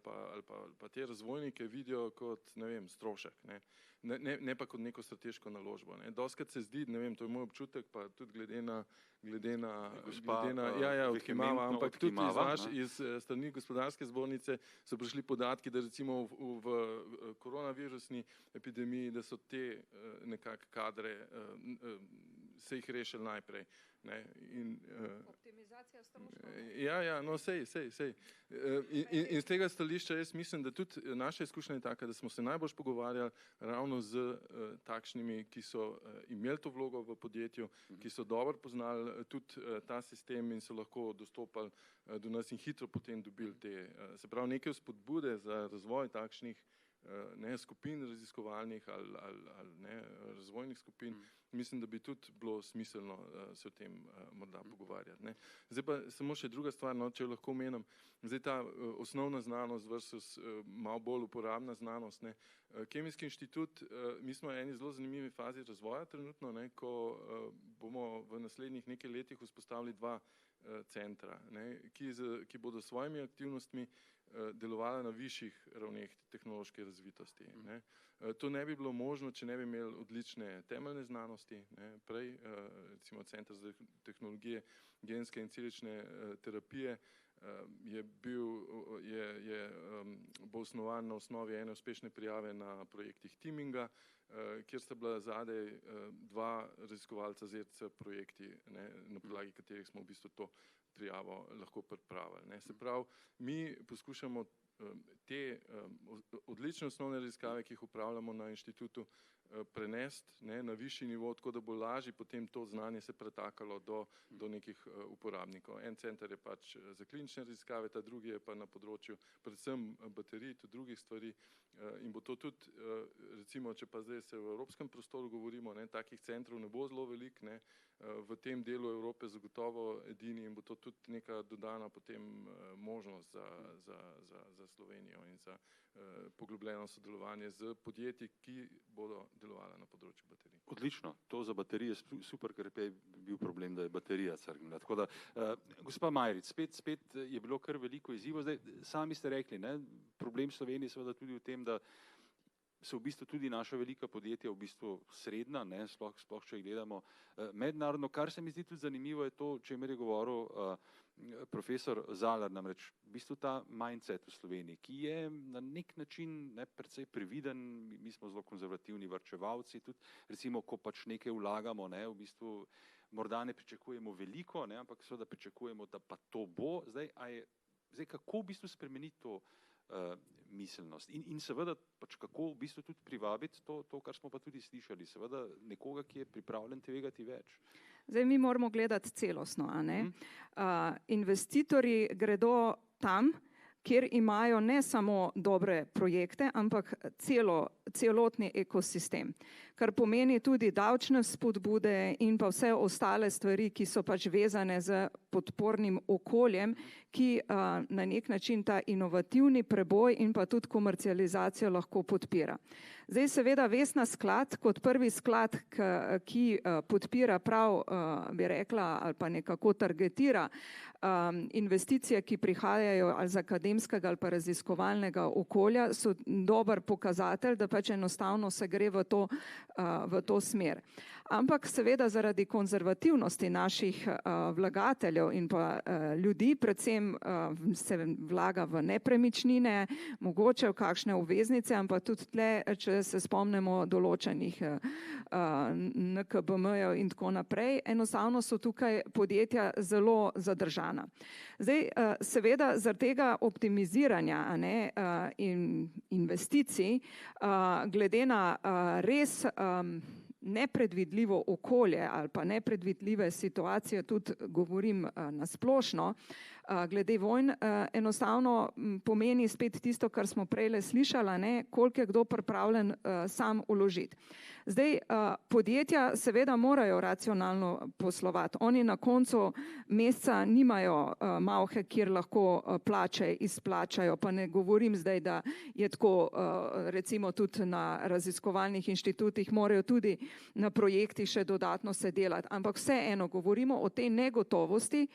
pa te razvojnike vidijo kot, ne vem, strošek, ne pa kot neko strateško naložbo. Dostikrat se zdi, ne vem, to je moj občutek, pa tudi glede na odkimava, ampak tudi iz strani gospodarske zbornice so prišli podatki, da recimo v koronavirusni epidemiji, da so te nekako kadre, se jih rešili najprej. Optimizacija stroškov. Ja, no sej. In z tega stališča jaz mislim, da tudi naša izkušnja je taka, da smo se najbolj pogovarjali ravno z takšnimi, ki so imeli to vlogo v podjetju, ki so dobro poznali tudi ta sistem in so lahko dostopali do nas in hitro potem dobili te, se pravi, neke vzpodbude za razvoj takšnih skupin raziskovalnih ali razvojnih skupin. Mislim, da bi tudi bilo smiselno se o tem morda pogovarjati. Zdaj pa samo še druga stvar, če lahko omenim. Zdaj ta osnovna znanost versus malo bolj uporabna znanost. Kemijski inštitut, mi smo v eni zelo zanimivi fazi razvoja trenutno, ko bomo v naslednjih nekaj letih vzpostavili 2 centra, ki bodo s svojimi aktivnostmi delovala na višjih ravneh tehnološke razvitosti. To ne bi bilo možno, če ne bi imeli odlične temeljne znanosti. Prej, recimo Center za tehnologije genske in celične terapije bo osnovan na osnovi ene uspešne prijave na projektih Teaminga, kjer sta bila zadaj 2 raziskovalca z ERC projekti, na podlagi katerih smo v bistvu to prijavo lahko pripravili. Se pravi, mi poskušamo te odlične osnovne raziskave, ki jih upravljamo na inštitutu, prenesti na višji nivo, tako da bo lažje potem to znanje se pretakalo do nekih uporabnikov. En center je pač za klinične raziskave, ta drugi je pa na področju predvsem baterij, tudi drugih stvari in bo to tudi, recimo, če pa zdaj se v evropskem prostoru govorimo, takih centrov ne bo zelo veliko, v tem delu Evrope zagotovo edini in bo to tudi neka dodana potem možnost za Slovenijo in za poglobljeno sodelovanje z podjetji, ki bodo delovala na področju baterij. Odlično, to za baterije super, ker je bil problem, da je baterija crknila. Tako da, gospa Majric, spet je bilo kar veliko izzivov. Zdaj, sami ste rekli, problem Slovenije seveda tudi v tem, da so v bistvu tudi naša velika podjetja v bistvu srednja, sploh če jih gledamo mednarodno. Kar se mi zdi tudi zanimivo je to, o čemer je govoril profesor Zalar, namreč v bistvu ta mindset v Sloveniji, ki je na nek način precej previden, mi smo zelo konzervativni varčevalci, tudi recimo, ko pač nekaj vlagamo, v bistvu morda ne pričakujemo veliko, ampak seveda pričakujemo, da pa to bo. Zdaj kako v bistvu spremeniti to miselnost in seveda pač kako v bistvu tudi privabiti to, kar smo pa tudi slišali, seveda nekoga, ki je pripravljen tvegati več. Zdaj mi moramo gledati celostno, investitorji gredo tam, kjer imajo ne samo dobre projekte, ampak celotni ekosistem, kar pomeni tudi davčne spodbude in pa vse ostale stvari, ki so pač vezane z podpornim okoljem, ki na nek način ta inovativni preboj in pa tudi komercializacijo lahko podpira. Zdaj seveda Vesna sklad kot prvi sklad, ki podpira prav, bi rekla, ali pa nekako targetira investicije, ki prihajajo ali z akademskega ali pa raziskovalnega okolja, so dober pokazatelj, da pač enostavno se gre v to smer. Ampak seveda zaradi konzervativnosti naših vlagateljev in pa ljudi, predvsem se vlaga v nepremičnine, mogoče v kakšne obveznice, ampak tudi tle, če se spomnimo določenih NKBM-jev in tako naprej, enostavno so tukaj podjetja zelo zadržana. Zdaj, seveda, zaradi tega optimiziranja in investicij, glede na res nepredvidljivo okolje ali pa nepredvidljive situacije, tudi govorim na splošno, glede vojn, enostavno pomeni spet tisto, kar smo prej slišali, ne, koliko je kdo pripravljen sam vložiti. Zdaj, podjetja seveda morajo racionalno poslovati. Oni na koncu meseca nimajo malhe, kjer lahko plače izplačajo, pa ne govorim zdaj, da je tako, recimo tudi na raziskovalnih inštitutih morajo tudi na projektih še dodatno se delati, ampak vseeno govorimo o tej negotovosti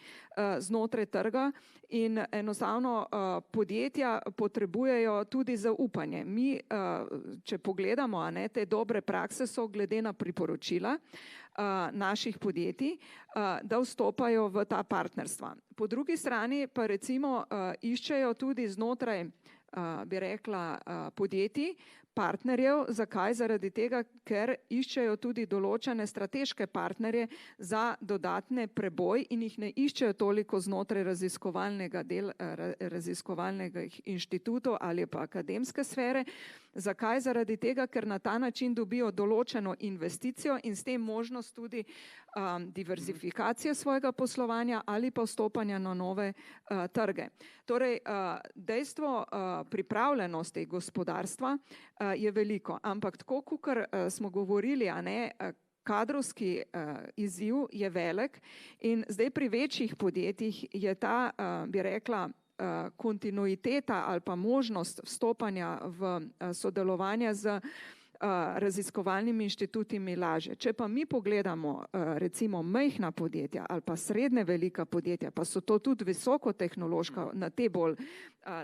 znotraj trga in enostavno podjetja potrebujejo tudi zaupanje. Mi, če pogledamo, ne, te dobre prakse so glede na priporočila naših podjetij, da vstopajo v ta partnerstva. Po drugi strani pa recimo iščejo tudi znotraj, bi rekla, podjetij, partnerjev. Zakaj? Zaradi tega, ker iščejo tudi določene strateške partnerje za dodatne preboj in jih ne iščejo toliko znotraj raziskovalnega inštitutov ali pa akademske sfere. Zakaj? Zaradi tega, ker na ta način dobijo določeno investicijo in s tem možnost tudi diverzifikacije svojega poslovanja ali pa vstopanja na nove trge. Torej, dejstvo pripravljenosti gospodarstva je veliko, ampak tako, kakor smo govorili, a ne, kadrovski izziv je velik in zdaj pri večjih podjetjih je ta, bi rekla, kontinuiteta ali pa možnost vstopanja v sodelovanje z raziskovalnimi inštituti lažje. Če pa mi pogledamo recimo majhna podjetja ali pa srednje velika podjetja, pa so to tudi visokotehnološka, na te bolj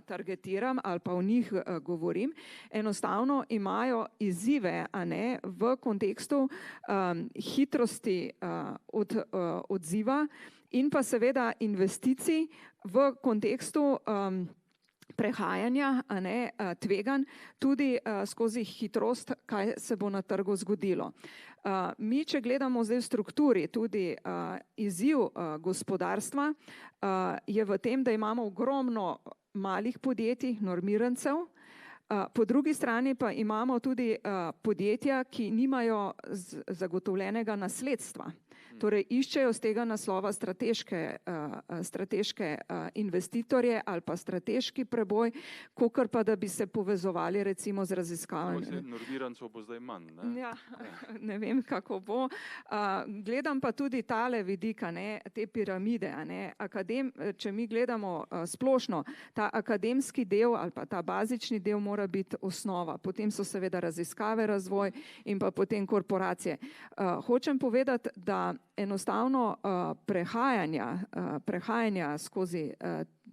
targetiram ali pa o njih govorim, enostavno imajo izzive, a ne, v kontekstu hitrosti odziva in pa seveda investicij v kontekstu prehajanja, a ne, tveganj, tudi skozi hitrost, kaj se bo na trgu zgodilo. Mi, če gledamo zdaj v strukturi, tudi izziv gospodarstva je v tem, da imamo ogromno malih podjetij, normirancev, po drugi strani pa imamo tudi podjetja, ki nimajo zagotovljenega nasledstva. Torej, iščejo z tega naslova strateške investitorje ali pa strateški preboj, kakor pa da bi se povezovali recimo z raziskavami. Normirancev bo zdaj manj, ne? Ja, ne vem, kako bo. Gledam pa tudi tale vidika, ne, te piramide, ne. Če mi gledamo splošno, ta akademski del ali pa ta bazični del mora biti osnova. Potem so seveda raziskave, razvoj in pa potem korporacije. Hočem povedati, da enostavno prehajanja skozi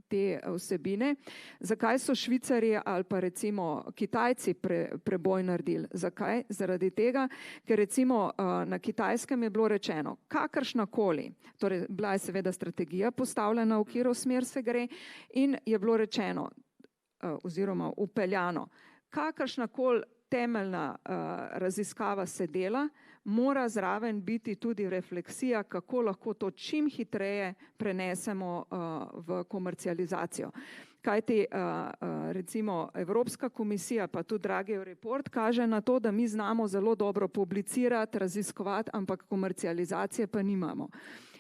te vsebine. Zakaj so Švicarji ali pa recimo Kitajci preboj naredili? Zakaj? Zaradi tega, ker recimo na Kitajskem je bilo rečeno, kakršnakoli, torej bila je seveda strategija postavljena, v katero smer se gre, in je bilo rečeno oziroma upeljano, kakršnakoli temeljna raziskava se dela, mora zraven biti tudi refleksija, kako lahko to čim hitreje prenesemo v komercializacijo. Kajti recimo Evropska komisija, pa tudi Draghijev report kaže na to, da mi znamo zelo dobro publicirati, raziskovati, ampak komercializacije pa nimamo.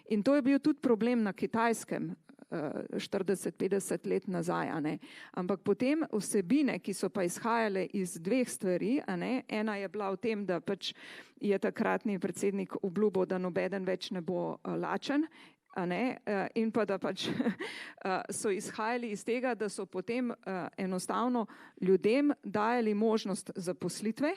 In to je bil tudi problem na Kitajskem 40-50 let nazaj, a ne. Ampak potem vsebine, ki so pa izhajale iz dveh stvari, a ne. Ena je bila v tem, da pač je takratni predsednik obljubil, da nobeden več ne bo lačen, a ne, in pa da pač so izhajali iz tega, da so potem enostavno ljudem dajali možnost zaposlitve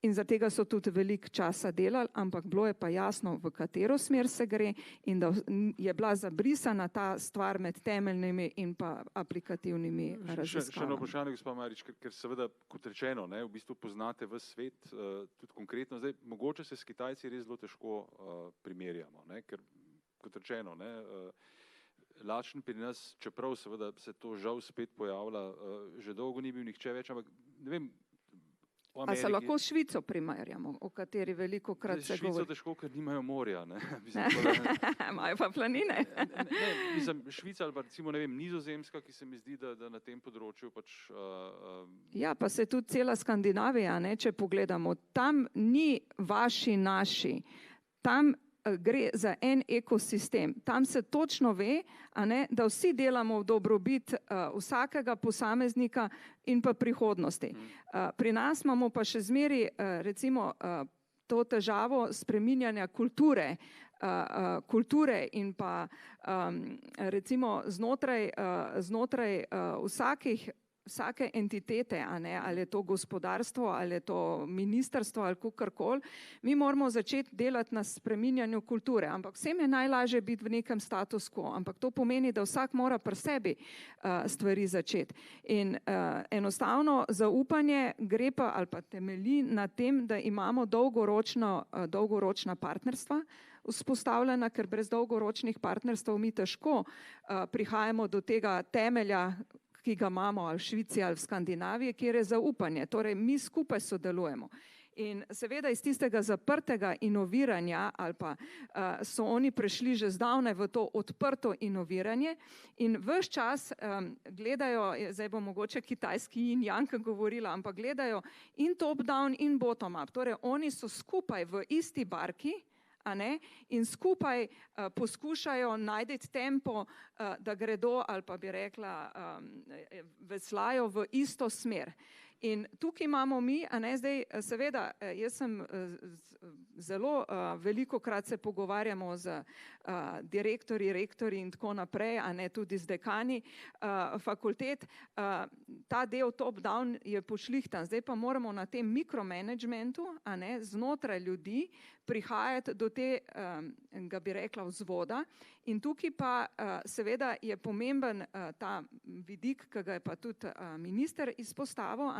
in za tega so tudi veliko časa delali, ampak bilo je pa jasno, v katero smer se gre in da je bila zabrisana ta stvar med temeljnimi in pa aplikativnimi raziskavami. Še eno vprašanje, gospa Marič, ker seveda, kot rečeno, ne, v bistvu poznate ves svet, tudi konkretno zdaj, mogoče se s Kitajci res zelo težko primerjamo, ne, ker kot rečeno, ne, lačen pri nas, čeprav seveda se to žal spet pojavlja, že dolgo ni bil nihče več, ampak ne vem, A se lahko s Švico primerjamo, o kateri veliko krat se govori? Švico težko, ker nimajo morja, ne. Imajo pa planine. Mislim, Švica ali pa recimo, ne vem, Nizozemska, ki se mi zdi, da na tem področju pač... Ja, pa se tudi cela Skandinavija, ne, če pogledamo, tam ni vaši, naši, tam gre za en ekosistem. Tam se točno ve, da vsi delamo v dobrobit vsakega posameznika in pa prihodnosti. Pri nas imamo pa še zmeri recimo to težavo spreminjanja kulture in pa recimo znotraj vsake entitete, ali je to gospodarstvo, ali je to ministrstvo, ali kakorkoli, mi moramo začeti delati na spreminjanju kulture, ampak vsem je najlažje biti v nekem status quo, ampak to pomeni, da vsak mora pri sebi stvari začeti. In enostavno zaupanje gre pa ali pa temelji na tem, da imamo dolgoročna partnerstva vzpostavljena, ker brez dolgoročnih partnerstv mi težko prihajamo do tega temelja, ki ga imamo ali v Švici ali v Skandinaviji, kjer je zaupanje. Torej, mi skupaj sodelujemo. In seveda iz tistega zaprtega inoviranja ali pa so oni prešli že zdavnaj v to odprto inoviranje in ves čas gledajo, zdaj bom mogoče kitajski yin yang govorila, ampak gledajo in top down in bottom up. Torej, oni so skupaj v isti barki, in skupaj poskušajo najti tempo, da gredo, ali pa bi rekla, veslajo v isto smer. In tukaj imamo mi, zdaj seveda, jaz sem zelo velikokrat se pogovarjamo z direktorji, rektorji in tako naprej, tudi z dekani fakultet. Ta del top-down je pošlihtan, zdaj pa moramo na tem mikromanagementu, znotraj ljudi prihajati do tega, bi rekla, vzvoda. In tukaj pa seveda je pomemben ta vidik, ki ga je pa tudi minister izpostavil,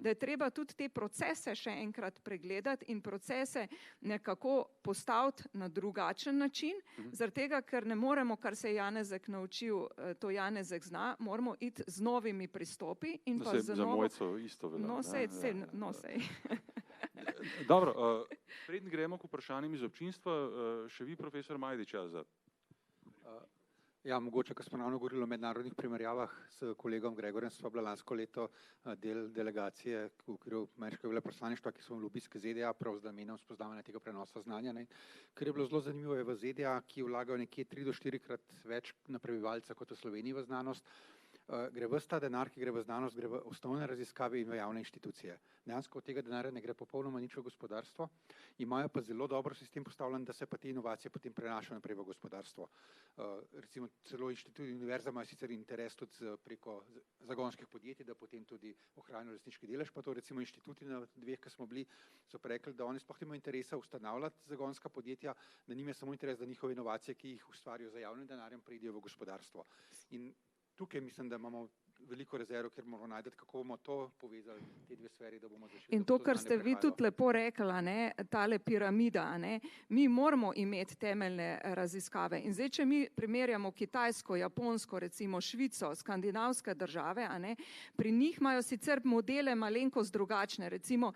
da je treba tudi te procese še enkrat pregledati in procese nekako postaviti na drugačen način, zaradi tega, ker ne moremo, kar se je Janezek naučil, to Janezek zna, moramo iti z novimi pristopi. In pa za Mojco isto velja. Sej. Dobro, preden gremo k vprašanjem iz občinstva, še vi, profesor Majdič, Ja, mogoče, ko smo ravno govorili o mednarodnih primerjavah s kolegom Gregorjem, sva bila lansko leto del delegacije v okviru ameriškega veleposlaništva, ki so v lobijske ZDA, prav z namenom spoznavanja tega prenosa znanja. Kar je bilo zelo zanimivo, je v ZDA, ki vlagajo nekje 3 do 4 krat več na prebivalca kot v Sloveniji v znanost, gre ves ta denar, ki gre v znanost, gre v osnovne raziskave in v javne inštitucije. Dejansko od tega denarja ne gre popolnoma nič v gospodarstvo, imajo pa zelo dobro sistem postavljen, da se pa te inovacije potem prenašajo naprej v gospodarstvo. Recimo celo inštituti univerza imajo sicer interes tudi preko zagonskih podjetij, da potem tudi ohranijo lastniški delež, pa to recimo inštituti na 2, ki smo bili, so pa rekli, da oni sploh nimajo interesa ustanavljati zagonska podjetja, da njim je samo interes, da njihove inovacije, ki jih ustvarijo za javnim denarjem, preidejo v gospodarstvo. In tukaj mislim, da imamo veliko rezerv, ker moramo najti, kako bomo to povezali, te dve sferi, da bomo zašli. In to, kar ste vi tudi lepo rekli, tale piramida, mi moramo imeti temeljne raziskave. In zdaj, če mi primerjamo Kitajsko, Japonsko, recimo Švico, skandinavske države, pri njih imajo sicer modele malenkost drugačne. Recimo,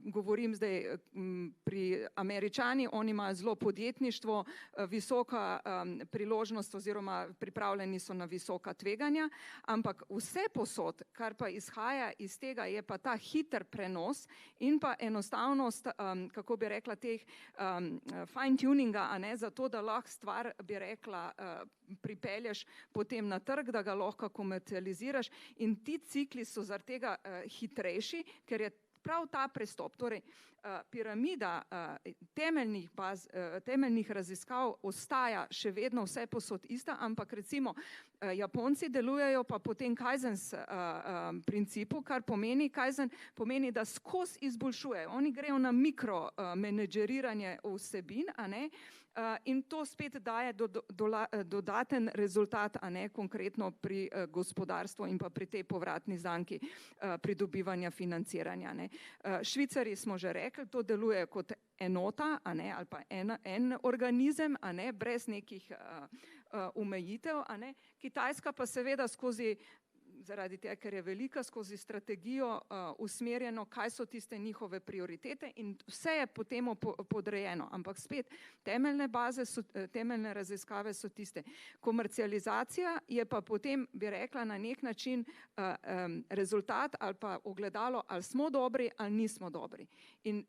govorim zdaj pri Američani, oni imajo zelo podjetništvo, visoka priložnost oziroma pripravljeni so na visoka tveganja, ampak vse posod, kar pa izhaja iz tega, je pa ta hiter prenos in pa enostavnost, kako bi rekla, teh fine tuninga, zato da lahko stvar, bi rekla, pripelješ potem na trg, da ga lahko komercializiraš, in ti cikli so zaradi tega hitrejši, ker je prav ta prestop, torej piramida temeljnih raziskav ostaja še vedno vse posod ista, ampak recimo Japonci delujejo pa po tem Kaizens principu, kar pomeni, Kaizen pomeni, da skozi izboljšujejo. Oni grejo na mikromenedžeriranje vsebin, in to spet daje dodaten rezultat, konkretno pri gospodarstvu in pa pri tej povratni zanki pridobivanja financiranja. Švicarji smo že rekli, to deluje kot enota, ali pa en organizem, brez nekih omejitev. Kitajska pa seveda skozi zaradi tega, ker je velika, skozi strategijo usmerjeno, kaj so tiste njihove prioritete in vse je potem podrejeno. Ampak spet, temeljne raziskave so tiste. Komercializacija je pa potem, bi rekla, na nek način rezultat ali pa ogledalo, ali smo dobri ali nismo dobri. In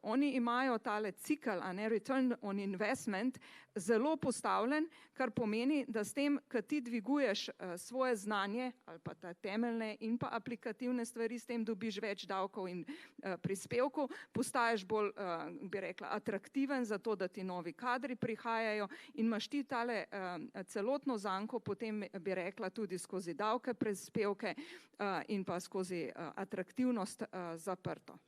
oni imajo tale cikl, return on investment, zelo postavljen, kar pomeni, da s tem, ko ti dviguješ svoje znanje ali pa ta temeljne in pa aplikativne stvari, s tem dobiš več davkov in prispevkov, postaješ bolj, bi rekla, atraktiven za to, da ti novi kadri prihajajo in imaš ti tale celotno zanko, potem bi rekla tudi skozi davke, prispevke in pa skozi atraktivnost zaprto.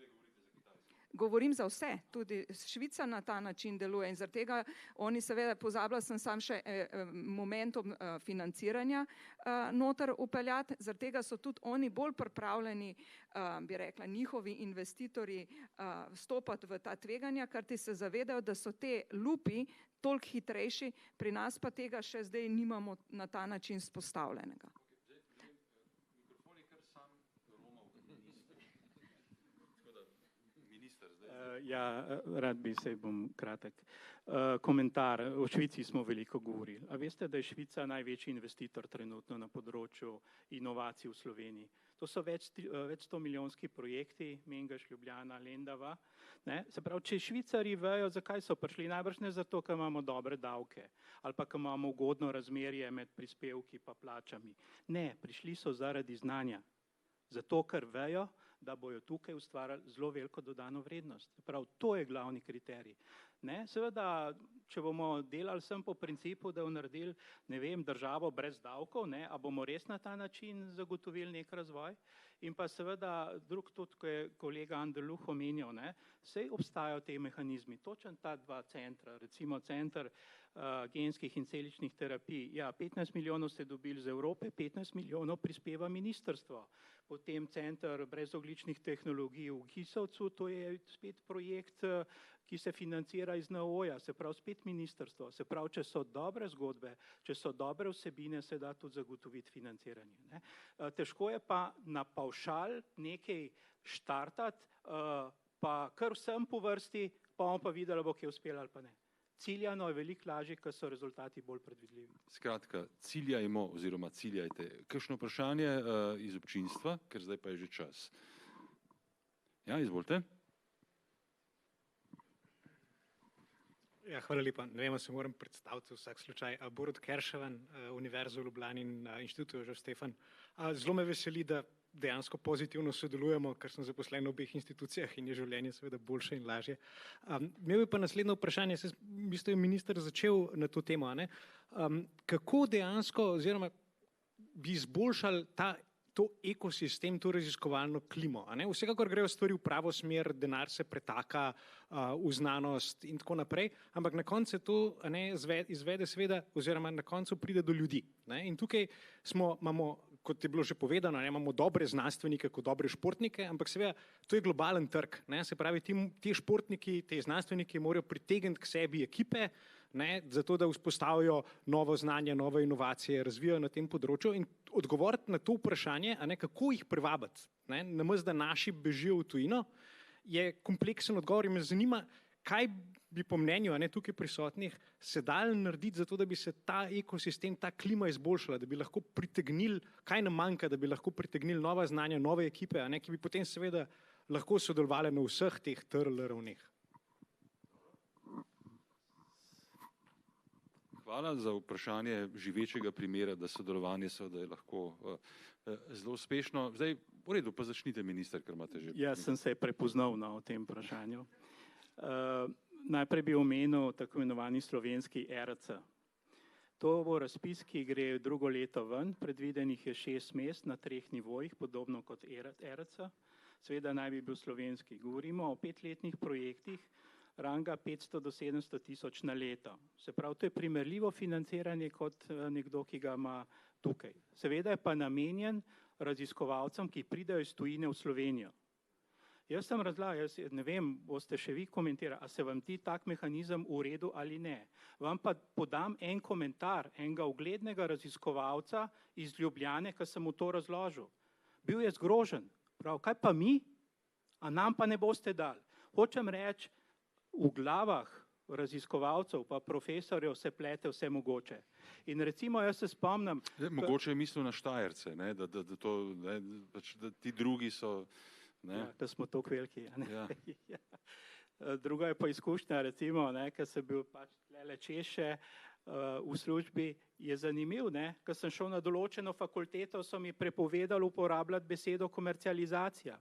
Govorim za vse, tudi Švica na ta način deluje in zaradi tega oni seveda, pozabila sem sam še momentom financiranja noter upeljati, zaradi tega so tudi oni bolj pripravljeni, bi rekla, njihovi investitorji vstopati v ta tveganja, ker ti se zavedajo, da so te lupi toliko hitrejši, pri nas pa tega še zdaj nimamo na ta način spostavljenega. Ja, rad bi se, bom kratek. Komentar, o Švici smo veliko govorili. A veste, da je Švica največji investitor trenutno na področju inovacij v Sloveniji? To so več 100 milijonski projekti, Mengeš, Ljubljana, Lendava. Ne? Se pravi, če Švicari vejo, zakaj so prišli, najbrž ne zato, ker imamo dobre davke ali pa ker imamo ugodno razmerje med prispevki pa plačami. Ne, prišli so zaradi znanja. Zato, ker vejo, da bojo tukaj ustvarjali zelo veliko dodano vrednost. Prav, to je glavni kriterij. Ne, seveda, če bomo delali sem po principu, da bomo naredili, ne vem, državo brez davkov, ne, a bomo res na ta način zagotovili nek razvoj? In pa seveda, drug tudi, ko je kolega Anderluh omenjal, ne, saj obstajajo te mehanizmi, točno ta dva centra, recimo center genskih in celičnih terapij. Ja, 15 milijonov ste dobili z Evrope, 15 milijonov prispeva ministrstvo. Potem center brezogličnih tehnologij v Kisovcu, to je spet projekt, ki se financira iz NOO-ja, se pravi spet ministrstvo. Se pravi, če so dobre zgodbe, če so dobre vsebine, se da tudi zagotoviti financiranje. Ne? Težko je pa na pavšal nekaj štartati, pa kar vsem po vrsti, pa bomo pa videli, bo kje uspelo ali pa ne. Ciljano je veliko lažje, ker so rezultati bolj predvidljivi. Skratka, ciljajmo oziroma ciljajte. Kakšno vprašanje iz občinstva, ker zdaj pa je že čas. Ja, izvolite. Ja, hvala lepa. Ne vem, se moram predstaviti vsak slučaj. Borut Kerševan, Univerza v Ljubljani in Inštitut Jožef Stefan. Zelo me veseli, da dejansko pozitivno sodelujemo, ker sem zaposlen v obeh institucijah in je življenje seveda boljše in lažje. Imel bi pa naslednje vprašanje, v bistvu je minister začel na to temo, ne? Kako dejansko oziroma bi izboljšali to ekosistem, to raziskovalno klimo, a ne? Vsekakor grejo stvari v pravo smer, denar se pretaka v znanost in tako naprej, ampak na koncu se to izvede seveda oziroma na koncu pride do ljudi, ne? In tukaj imamo, kot je bilo že povedano, imamo dobre znanstvenike kot dobre športnike, ampak seveda to je globalen trg, ne? Se pravi, ti športniki, ti znanstveniki morajo pritegniti k sebi ekipe, ne? Zato da vzpostavijo novo znanje, nove inovacije, razvijajo na tem področju in odgovoriti na to vprašanje, a ne, kako jih privabiti, ne? Namesto da naši bežijo v tujino, je kompleksen odgovor in me zanima, kaj bi po mnenju tukaj prisotnih se dalo narediti za to, da bi se ta ekosistem, ta klima izboljšala, da bi lahko pritegnili, kaj nam manjka, da bi lahko pritegnili nova znanja, nove ekipe, ki bi potem seveda lahko sodelovali na vseh teh TRL ravneh. Hvala za vprašanje živečega primera, da sodelovanje seveda je lahko zelo uspešno. Zdaj, v redu, pa začnite, minister, ker imate že. Jaz sem se prepoznal na tem vprašanju. Najprej bi omenil tako imenovani slovenski ERC. To bo razpis, ki gre drugo leto ven, predvidenih je 6 mest na 3 nivojih, podobno kot ERC. Seveda naj bi bil slovenski. Govorimo o 5-letnih projektih, ranga 500 do 700 tisoč na leto. Se pravi, to je primerljivo financiranje kot nekdo, ki ga ima tukaj. Seveda je pa namenjen raziskovalcem, ki pridejo iz tujine v Slovenijo. Jaz sem razlagal, ne vem, boste še vi komentirali, a se vam ti tak mehanizem v redu ali ne. Vam pa podam en komentar enega uglednega raziskovalca iz Ljubljane, ki sem mu to razložil. Bil je zgrožen. Prav, kaj pa mi? A nam pa ne boste dali? Hočem reči, v glavah raziskovalcev pa profesorjev se plete vse mogoče. In recimo jaz se spomnim... Mogoče je mislil na Štajerce, ne, da ti drugi so... Ja, da smo tako veliki. Ja. Druga je pa izkušnja, recimo, ker sem bil pač tlele češe v službi, je zanimiv, ker sem šel na določeno fakulteto, so mi prepovedali uporabljati besedo komercializacija.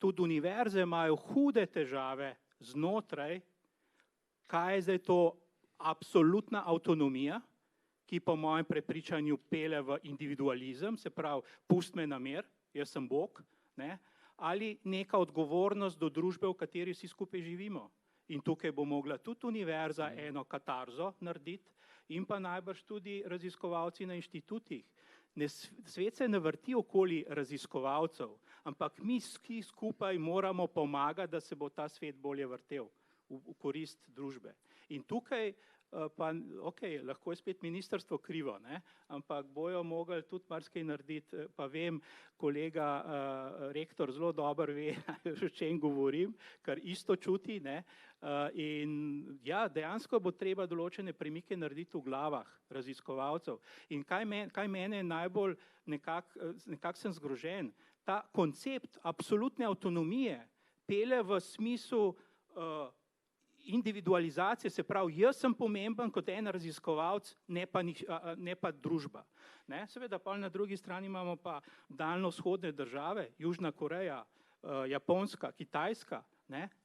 Tudi univerze imajo hude težave znotraj, kaj je zdaj to absolutna avtonomija, ki po mojem prepričanju pele v individualizem, se pravi, pust me na mir, jaz sem Bog, ali neka odgovornost do družbe, v kateri vsi skupaj živimo. In tukaj bo mogla tudi univerza eno katarzo narediti in pa najbrž tudi raziskovalci na inštitutih. Svet se ne vrti okoli raziskovalcev, ampak mi skupaj moramo pomagati, da se bo ta svet bolje vrtel v korist družbe. In tukaj pa, lahko je spet ministrstvo krivo, ampak bojo mogli tudi marsikaj narediti, pa vem, kolega rektor zelo dobro ve, o čem govorim, kar isto čuti, in ja, dejansko bo treba določene premike narediti v glavah raziskovalcev. In kaj mene najbolj, nekako sem zgrožen, ta koncept absolutne avtonomije pele v smislu individualizacije, se pravi, jaz sem pomemben kot en raziskovalec, ne pa družba. Seveda pa na drugi strani imamo pa daljnovzhodne države, Južna Koreja, Japonska, Kitajska,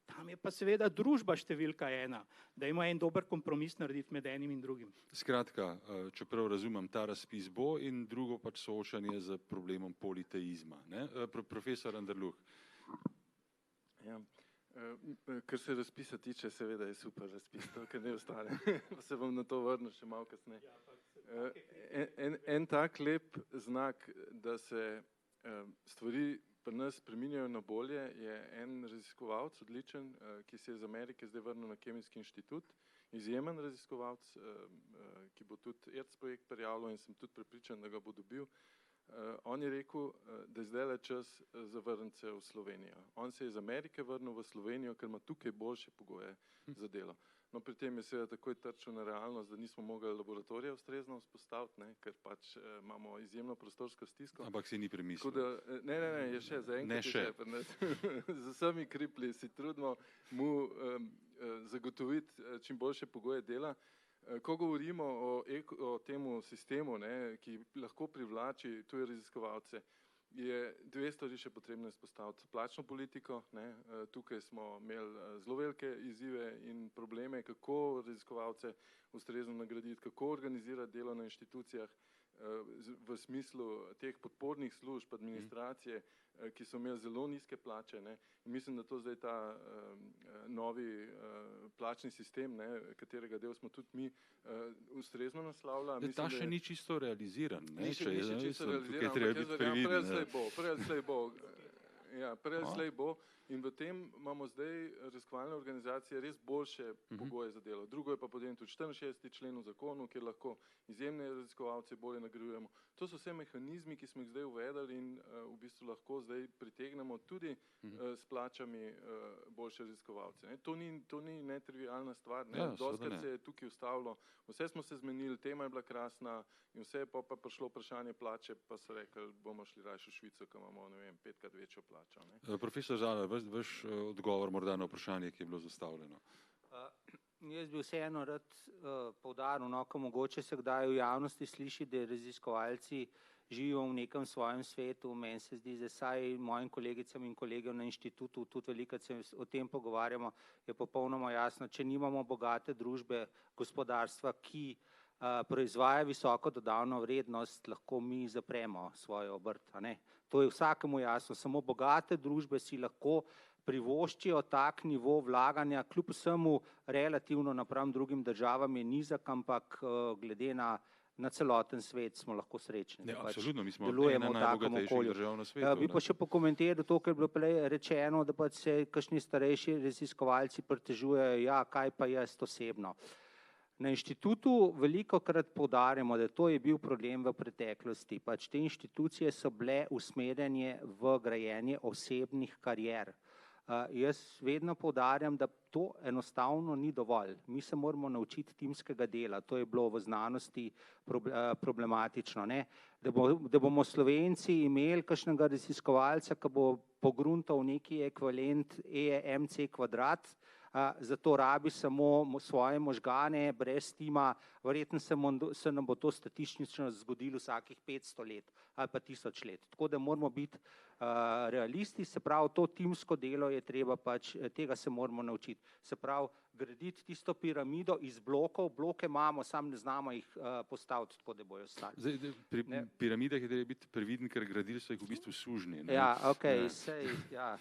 tam je pa seveda družba številka ena, da ima en dober kompromis narediti med enim in drugim. Skratka, čeprav razumem, ta razpis bo in drugo pač soočanje z problemom politeizma. Profesor Anderluh. Ja. Kar se razpisa tiče, seveda je super razpis, ker ne ostane. Pa se bom na to vrnil še malo kasneje. En tak lep znak, da se stvari pri nas spreminjajo na bolje, je en raziskovalec odličen, ki se je iz Amerike zdaj vrnil na Kemijski inštitut, izjemen raziskovalec, ki bo tudi ERC projekt prijavil in sem tudi prepričan, da ga bo dobil. On je rekel, da je zdaj čas za vrniti se v Slovenijo. On se je iz Amerike vrnil v Slovenijo, ker ima tukaj boljše pogoje za delo. No, pri tem je seveda takoj trčil na realnost, da nismo mogli laboratorija ustrezno vzpostaviti, ker pač imamo izjemno prostorsko stisko. Ampak si ni premislil. Ne, je še, zaenkrat je še. Z vsemi kripli si trudimo mu zagotoviti čim boljše pogoje dela. Ko govorimo o temu sistemu, ki lahko privlači tuje raziskovalce, je dve stvari še potrebno izpostaviti. Plačno politiko, tukaj smo imeli zelo velike izzive in probleme, kako raziskovalce ustrezno nagraditi, kako organizirati delo na inštitucijah v smislu teh podpornih služb, administracije, ki so imeli zelo nizke plače. In mislim, da to zdaj ta novi plačni sistem, katerega del smo tudi mi, ustrezno naslavlja. Ta še ni čisto realiziran. Ni še čisto realiziran, prej ali slej bo. Ja, prej ali slej bo. In v tem imamo zdaj raziskovalne organizacije res boljše pogoje za delo. Drugo je pa potem tudi 64. člen v zakonu, kjer lahko izjemne raziskovalce bolje nagrajujemo. To so vse mehanizmi, ki smo jih zdaj uvedli in v bistvu lahko zdaj pritegnemo tudi s plačami boljše raziskovalce. To ni netrivialna stvar. Dostakrat se je tukaj ustavilo, vse smo se zmenili, tema je bila krasna in vse je pa prišlo vprašanje plače, pa so rekli, bomo šli raje v Švico, ko imamo, 5krat večjo plačo. Profesor Zalar, vaš odgovor morda na vprašanje, ki je bilo zastavljeno. Jaz bi vseeno rad poudaril, ko mogoče se kdaj v javnosti sliši, da raziskovalci živijo v nekem svojem svetu. Meni se zdi, da saj mojim kolegicam in kolegom na inštitutu, tudi velikokrat se o tem pogovarjamo, je popolnoma jasno, če nimamo bogate družbe, gospodarstva, ki proizvaja visoko dodano vrednost, lahko mi zapremo svojo obrt. To je vsakemu jasno, samo bogate družbe si lahko privoščijo tak nivo vlaganja, kljub vsemu relativno napram drugim državam je nizek, ampak glede na na celoten svet smo lahko srečni. Ne, absolutno, mi smo delujemo ena v takem najbogatejših okolju. držav na svetu. Bi pa še pokomentiral to, kar je bilo prej rečeno, da pač se kakšni starejši raziskovalci pritežujejo, ja, kaj pa jaz osebno. Na inštitutu velikokrat poudarjamo, da to je bil problem v preteklosti. Pač te inštitucije so bile usmerjene v grajenje osebnih karier. Jaz vedno poudarjam, da to enostavno ni dovolj. Mi se moramo naučiti timskega dela, to je bilo v znanosti problematično. Ne? Da bomo Slovenci imeli kakšnega raziskovalca, ki bo pogruntal neki ekvivalent EMC kvadrat, zato rabi samo svoje možgane, brez tima, verjetno se nam bo to statistično zgodilo vsakih 500 let ali pa 1000 let. Tako da moramo biti realisti, se pravi, to timsko delo je treba pač, tega se moramo naučiti. Se pravi, graditi tisto piramido iz blokov, bloke imamo, sam ne znamo jih postaviti, tako da bojo stali. Zdaj, pri piramidah je treba biti previden, ker gradili so jih v bistvu sužnji. Ne? Ja, ok, sej, ja.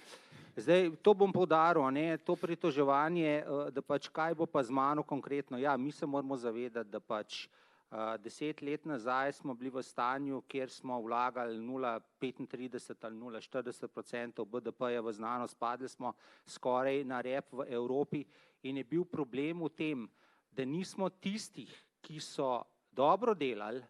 Zdaj, to bom poudaril, ne, to pritoževanje, da pač kaj bo pa z mano konkretno. Ja, mi se moramo zavedati, da pač 10 let nazaj smo bili v stanju, kjer smo vlagali 0,35 ali 0,40% BDP-ja v znanost, padli smo skoraj na rep v Evropi in je bil problem v tem, da nismo tistih, ki so dobro delali,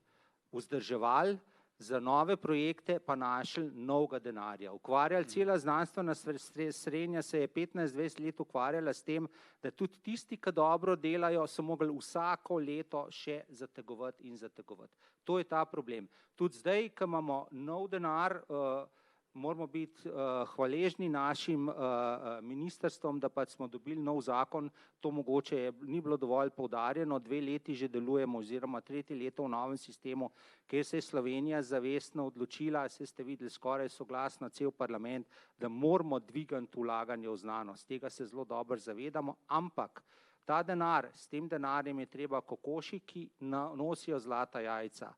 vzdrževali, za nove projekte pa našli novega denarja. Ukvarjali, cela znanstvena srednja se je 15-20 let ukvarjala s tem, da tudi tisti, ki dobro delajo, so mogli vsako leto še zategovati in zategovati. To je ta problem. Tudi zdaj, ko imamo nov denar, moramo biti hvaležni našim ministrstvom, da pač smo dobili nov zakon, to mogoče ni bilo dovolj poudarjeno, 2 leti že delujemo oziroma 3. leto v novem sistemu, kjer se je Slovenija zavestno odločila, se ste videli skoraj soglasno cel parlament, da moramo dvigati vlaganje v znanost. Tega se zelo dobro zavedamo, ampak ta denar, s tem denarjem je treba kokoši, ki nosijo zlata jajca,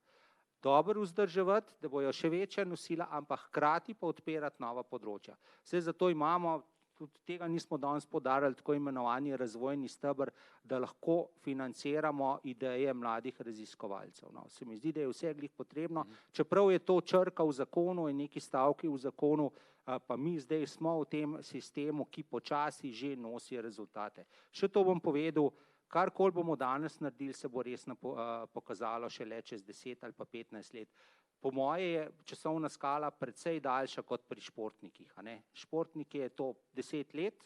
dobro vzdrževati, da bojo še večja nosila, ampak hkrati pa odpirati nova področja. Vse zato imamo, tudi tega nismo danes poudarjali, tako imenovani razvojni steber, da lahko financiramo ideje mladih raziskovalcev. No, se mi zdi, da je vse glih potrebno, čeprav je to črka v zakonu in neki stavki v zakonu, pa mi zdaj smo v tem sistemu, ki počasi že nosi rezultate. Še to bom povedal, karkoli bomo danes naredili, se bo resno pokazalo šele čez 10 ali pa 15 let. Po moje je časovna skala precej daljša kot pri športnikih. Športniki je to 10 let,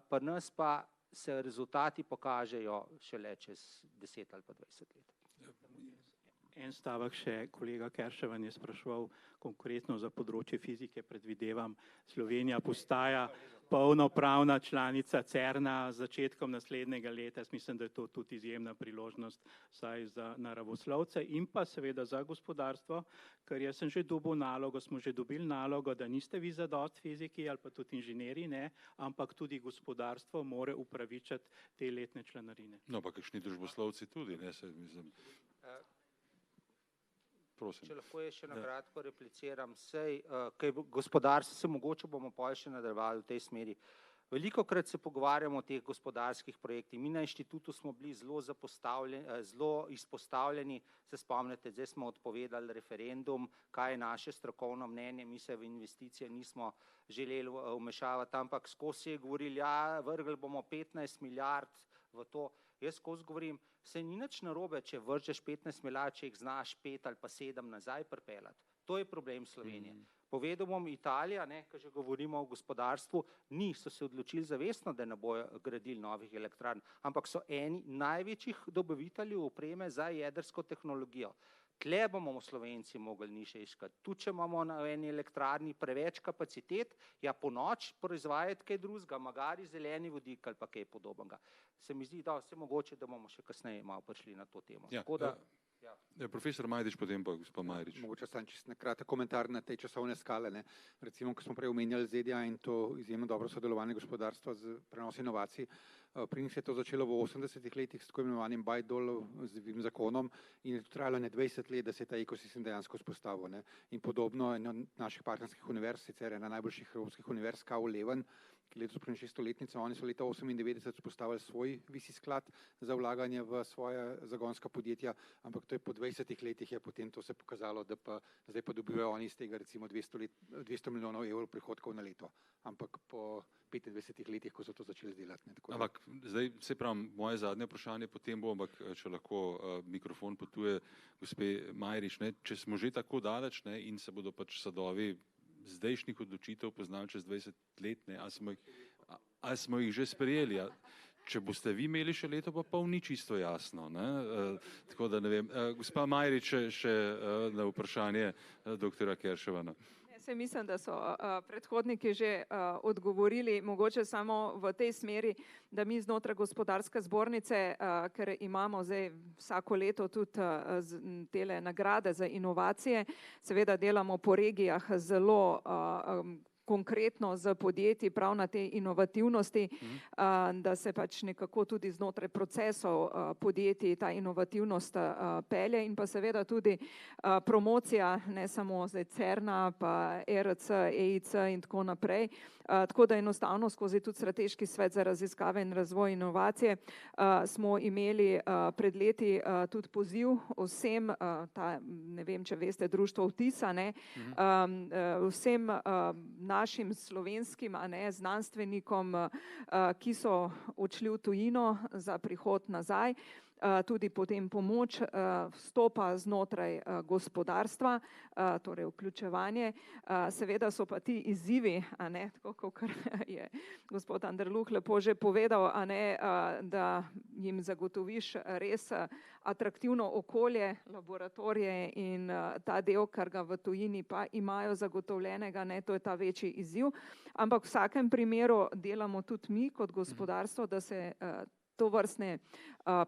pri nas pa se rezultati pokažejo šele čez 10 ali pa 20 let. En stavek še, kolega Kerševan je spraševal konkretno za področje fizike, predvidevam, Slovenija postaja polnopravna članica CERN-a z začetkom naslednjega leta. Jaz mislim, da je to tudi izjemna priložnost vsaj za naravoslovce in pa seveda za gospodarstvo, ker jaz sem že dobil nalogo, smo že dobili nalogo, da niste vi zadost fiziki ali pa tudi inženirji, ne, ampak tudi gospodarstvo more upravičati te letne članarine. No, pa kakšni družboslovci tudi, ne, se mislim. Prosim. Če lahko je še na kratko repliciram, kaj gospodarstvo se mogoče bomo pa še nadaljevali v tej smeri. Velikokrat se pogovarjamo o teh gospodarskih projektih. Mi na inštitutu smo bili zelo izpostavljeni, se spomnite, zdaj smo odpovedali referendum, kaj je naše strokovno mnenje, mi se v investicije nismo želeli vmešavati, ampak skozi se je govorili, ja, vrgli bomo 15 milijard v to. Jaz skozi govorim, se ni nič narobe, če vržeš 15 milijard, če jih znaš 5 ali pa 7 nazaj pripeljati. To je problem Slovenije. Povedal bom Italija, ko že govorimo o gospodarstvu, so se odločili zavestno, da ne bojo gradili novih elektrarn, ampak so eni največjih dobaviteljev opreme za jedrsko tehnologijo. Tle bomo Slovenci mogli niše iskati. Tu, če imamo na eni elektrarni preveč kapacitet, ja po noč proizvajati kaj drugega, magari zeleni vodik ali pa kaj podobnega. Se mi zdi, da vse mogoče, da bomo še kasneje malo prišli na to temo. Ja, profesor Majdič, potem pa gospod Majdič. Mogoče sam čisto kratek komentar na te časovne skale. Ne. Recimo, ko smo prej omenjali ZDA in to izjemno dobro sodelovanje gospodarstva z prenos inovacij, pri njih se je to začelo v 80-ih letih s tako imenovanim Bayh-Dollom zakonom in je trajalo 20 let, da se je ta ekosistem dejansko vzpostavil. In podobno eno naših partnerskih univerz, sicer ena najboljših evropskih univerz, KU Leuven, letos pravi 600-letnica, oni so leta 1998 vzpostavili svoj VC sklad za vlaganje v svoje zagonska podjetja, ampak to je po 20 letih je potem to se pokazalo, da pa zdaj pa dobivajo oni iz tega recimo 200 milijonov evrov prihodkov na leto, ampak po 25 letih, ko so to začeli delati. Ampak zdaj se pravim, moje zadnje vprašanje potem bo, ampak če lahko mikrofon potuje gospe Majrič, ne, če smo že tako daleč, ne, in se bodo pač sadovi zdajšnjih odločitev poznali čez 20 let, ne, ali smo jih že sprejeli. Če boste vi imeli še leto, pa pol ni čisto jasno. Ne? Tako da ne vem. Gospa Majrič, še na vprašanje doktora Kerševana. Mislim, da so predhodniki že odgovorili, mogoče samo v tej smeri, da mi znotraj gospodarske zbornice, ker imamo zdaj vsako leto tudi tele nagrade za inovacije, seveda delamo po regijah zelo konkretno z podjetji prav na tej inovativnosti, da se pač nekako tudi znotraj procesov podjetij ta inovativnost pelje in pa seveda tudi promocija, ne samo zdaj CERN-a, pa ERC, EIC in tako naprej. Tako da enostavno skozi tudi strateški svet za raziskave in razvoj inovacije smo imeli pred leti tudi poziv vsem, ne vem, če veste, društvo Vtisa, ne, vsem našim slovenskim znanstvenikom, ki so odšli v tujino za prihod nazaj, tudi potem pomoč vstopa znotraj gospodarstva, torej vključevanje. Seveda so pa ti izzivi, tako kot je gospod Anderluh lepo že povedal, da jim zagotoviš res atraktivno okolje, laboratorije in ta del, kar ga v tujini pa imajo zagotovljenega, to je ta večji izziv. Ampak v vsakem primeru delamo tudi mi kot gospodarstvo, da se to vrstne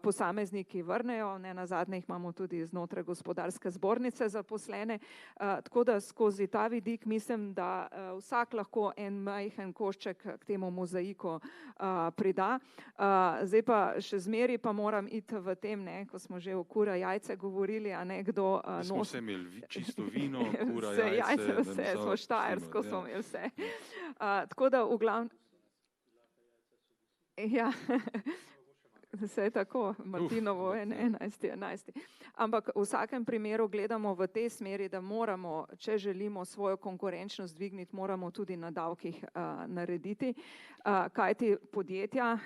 posamezniki vrnejo, ne nazadnje jih imamo tudi znotraj gospodarske zbornice zaposlene, tako da skozi ta vidik mislim, da vsak lahko en majhen košček k temu mozaiku prida. Zdaj pa še zmeri pa moram iti v tem, ko smo že o kura jajce govorili, kdo nosi. Smo se imeli čisto vino, kura jajce. Vse, smo štajersko smo imeli vse. Tako da v glavnem. Ja. Vse je tako, Martinovo 11. Ampak v vsakem primeru gledamo v tej smeri, da moramo, če želimo svojo konkurenčnost dvigniti, moramo tudi na davkih narediti. Kajti podjetja,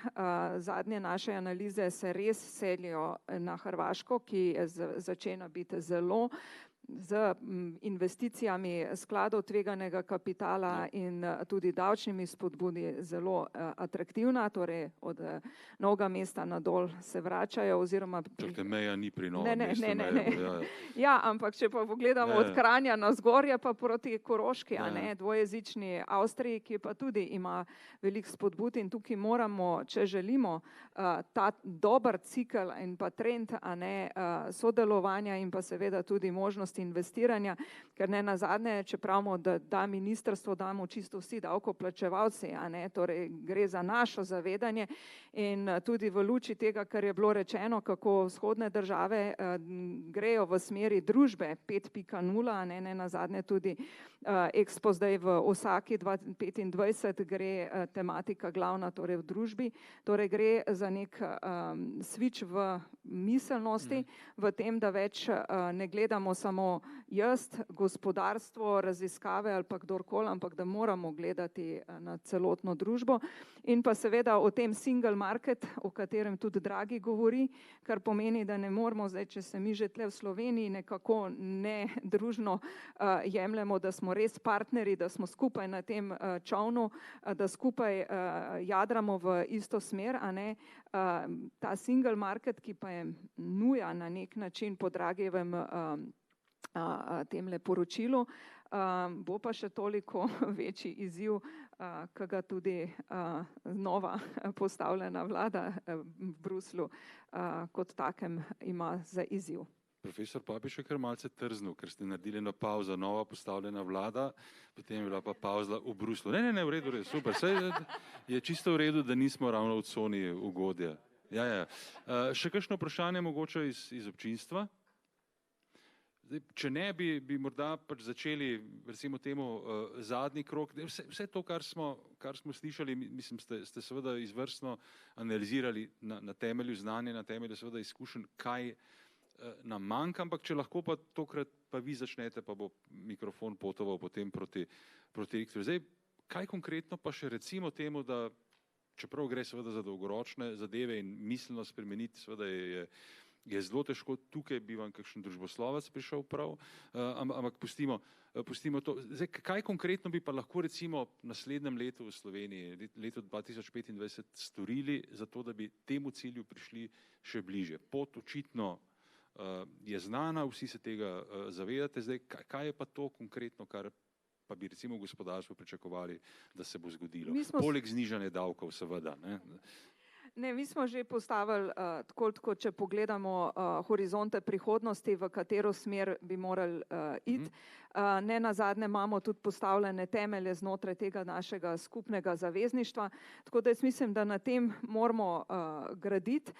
zadnje naše analize se res selijo na Hrvaško, ki je začela biti zelo z investicijami skladov tveganega kapitala in tudi davčnimi spodbudi zelo atraktivna, torej od Novega Mesta na dol se vračajo oziroma... Čakajte, meja ni pri Novem mestu. Ne. Ja, ampak če pa pogledamo od Kranja na zgorje pa proti Koroški, dvojezični Avstriji, ki pa tudi ima veliko spodbud in tukaj moramo, če želimo ta dober cikel in pa trend sodelovanja in pa seveda tudi možnosti investiranja, ker ne nazadnje, če pravimo, da ministrstvo damo čisto vsi davkoplačevalci, torej gre za našo zavedanje in tudi v luči tega, kar je bilo rečeno, kako vzhodne države grejo v smeri družbe 5.0, ne nazadnje tudi Expo zdaj v Osaki 2025 gre tematika glavna, torej v družbi, torej gre za nek switch v miselnosti, v tem, da več ne gledamo samo jaz, gospodarstvo, raziskave ali pa kdorkoli, ampak da moramo gledati na celotno družbo in pa seveda o tem single market, o katerem tudi Dragi govori, kar pomeni, da ne moramo zdaj, če se mi že tle v Sloveniji nekako ne družno jemljemo, da smo res partneri, da smo skupaj na tem čovnu, da skupaj jadramo v isto smer, ta single market, ki pa je nuja na nek način po Dragijevem temle poročilu, bo pa še toliko večji izziv, ki ga tudi nova postavljena vlada v Bruslju kot takem ima za izziv. Profesor Papič je kar malce trznil, ker ste naredili eno pavzo, nova postavljena vlada, potem je bila pa pavza v Bruslju. Ne, v redu, super, saj je čisto v redu, da nismo ravno v coni ugodja. Ja. Še kakšno vprašanje mogoče iz občinstva? Zdaj, če ne bi morda pač začeli, recimo temu, zadnji krog, vse to, kar smo slišali, mislim, ste seveda izvrstno analizirali na temelju znanja, na temelju seveda izkušenj, kaj nam manjka, ampak če lahko pa tokrat pa vi začnete, pa bo mikrofon potoval potem proti rektorju. Zdaj, kaj konkretno pa še recimo temu, da čeprav gre seveda za dolgoročne zadeve in miselno spremeniti, seveda je zelo težko, tukaj bi vam kakšen družboslovec prišel prav, ampak pustimo to. Zdaj, kaj konkretno bi pa lahko recimo v naslednjem letu v Sloveniji, letu 2025, storili za to, da bi temu cilju prišli še bliže? Pot očitno je znana, vsi se tega zavedate, zdaj, kaj je pa to konkretno, kar pa bi recimo v gospodarstvu pričakovali, da se bo zgodilo? Poleg znižanja davkov seveda, ne? Ne, mi smo že postavili, tako, če pogledamo horizonte prihodnosti, v katero smer bi morali iti. Ne nazadnje imamo tudi postavljene temelje znotraj tega našega skupnega zavezništva, tako da jaz mislim, da na tem moramo graditi.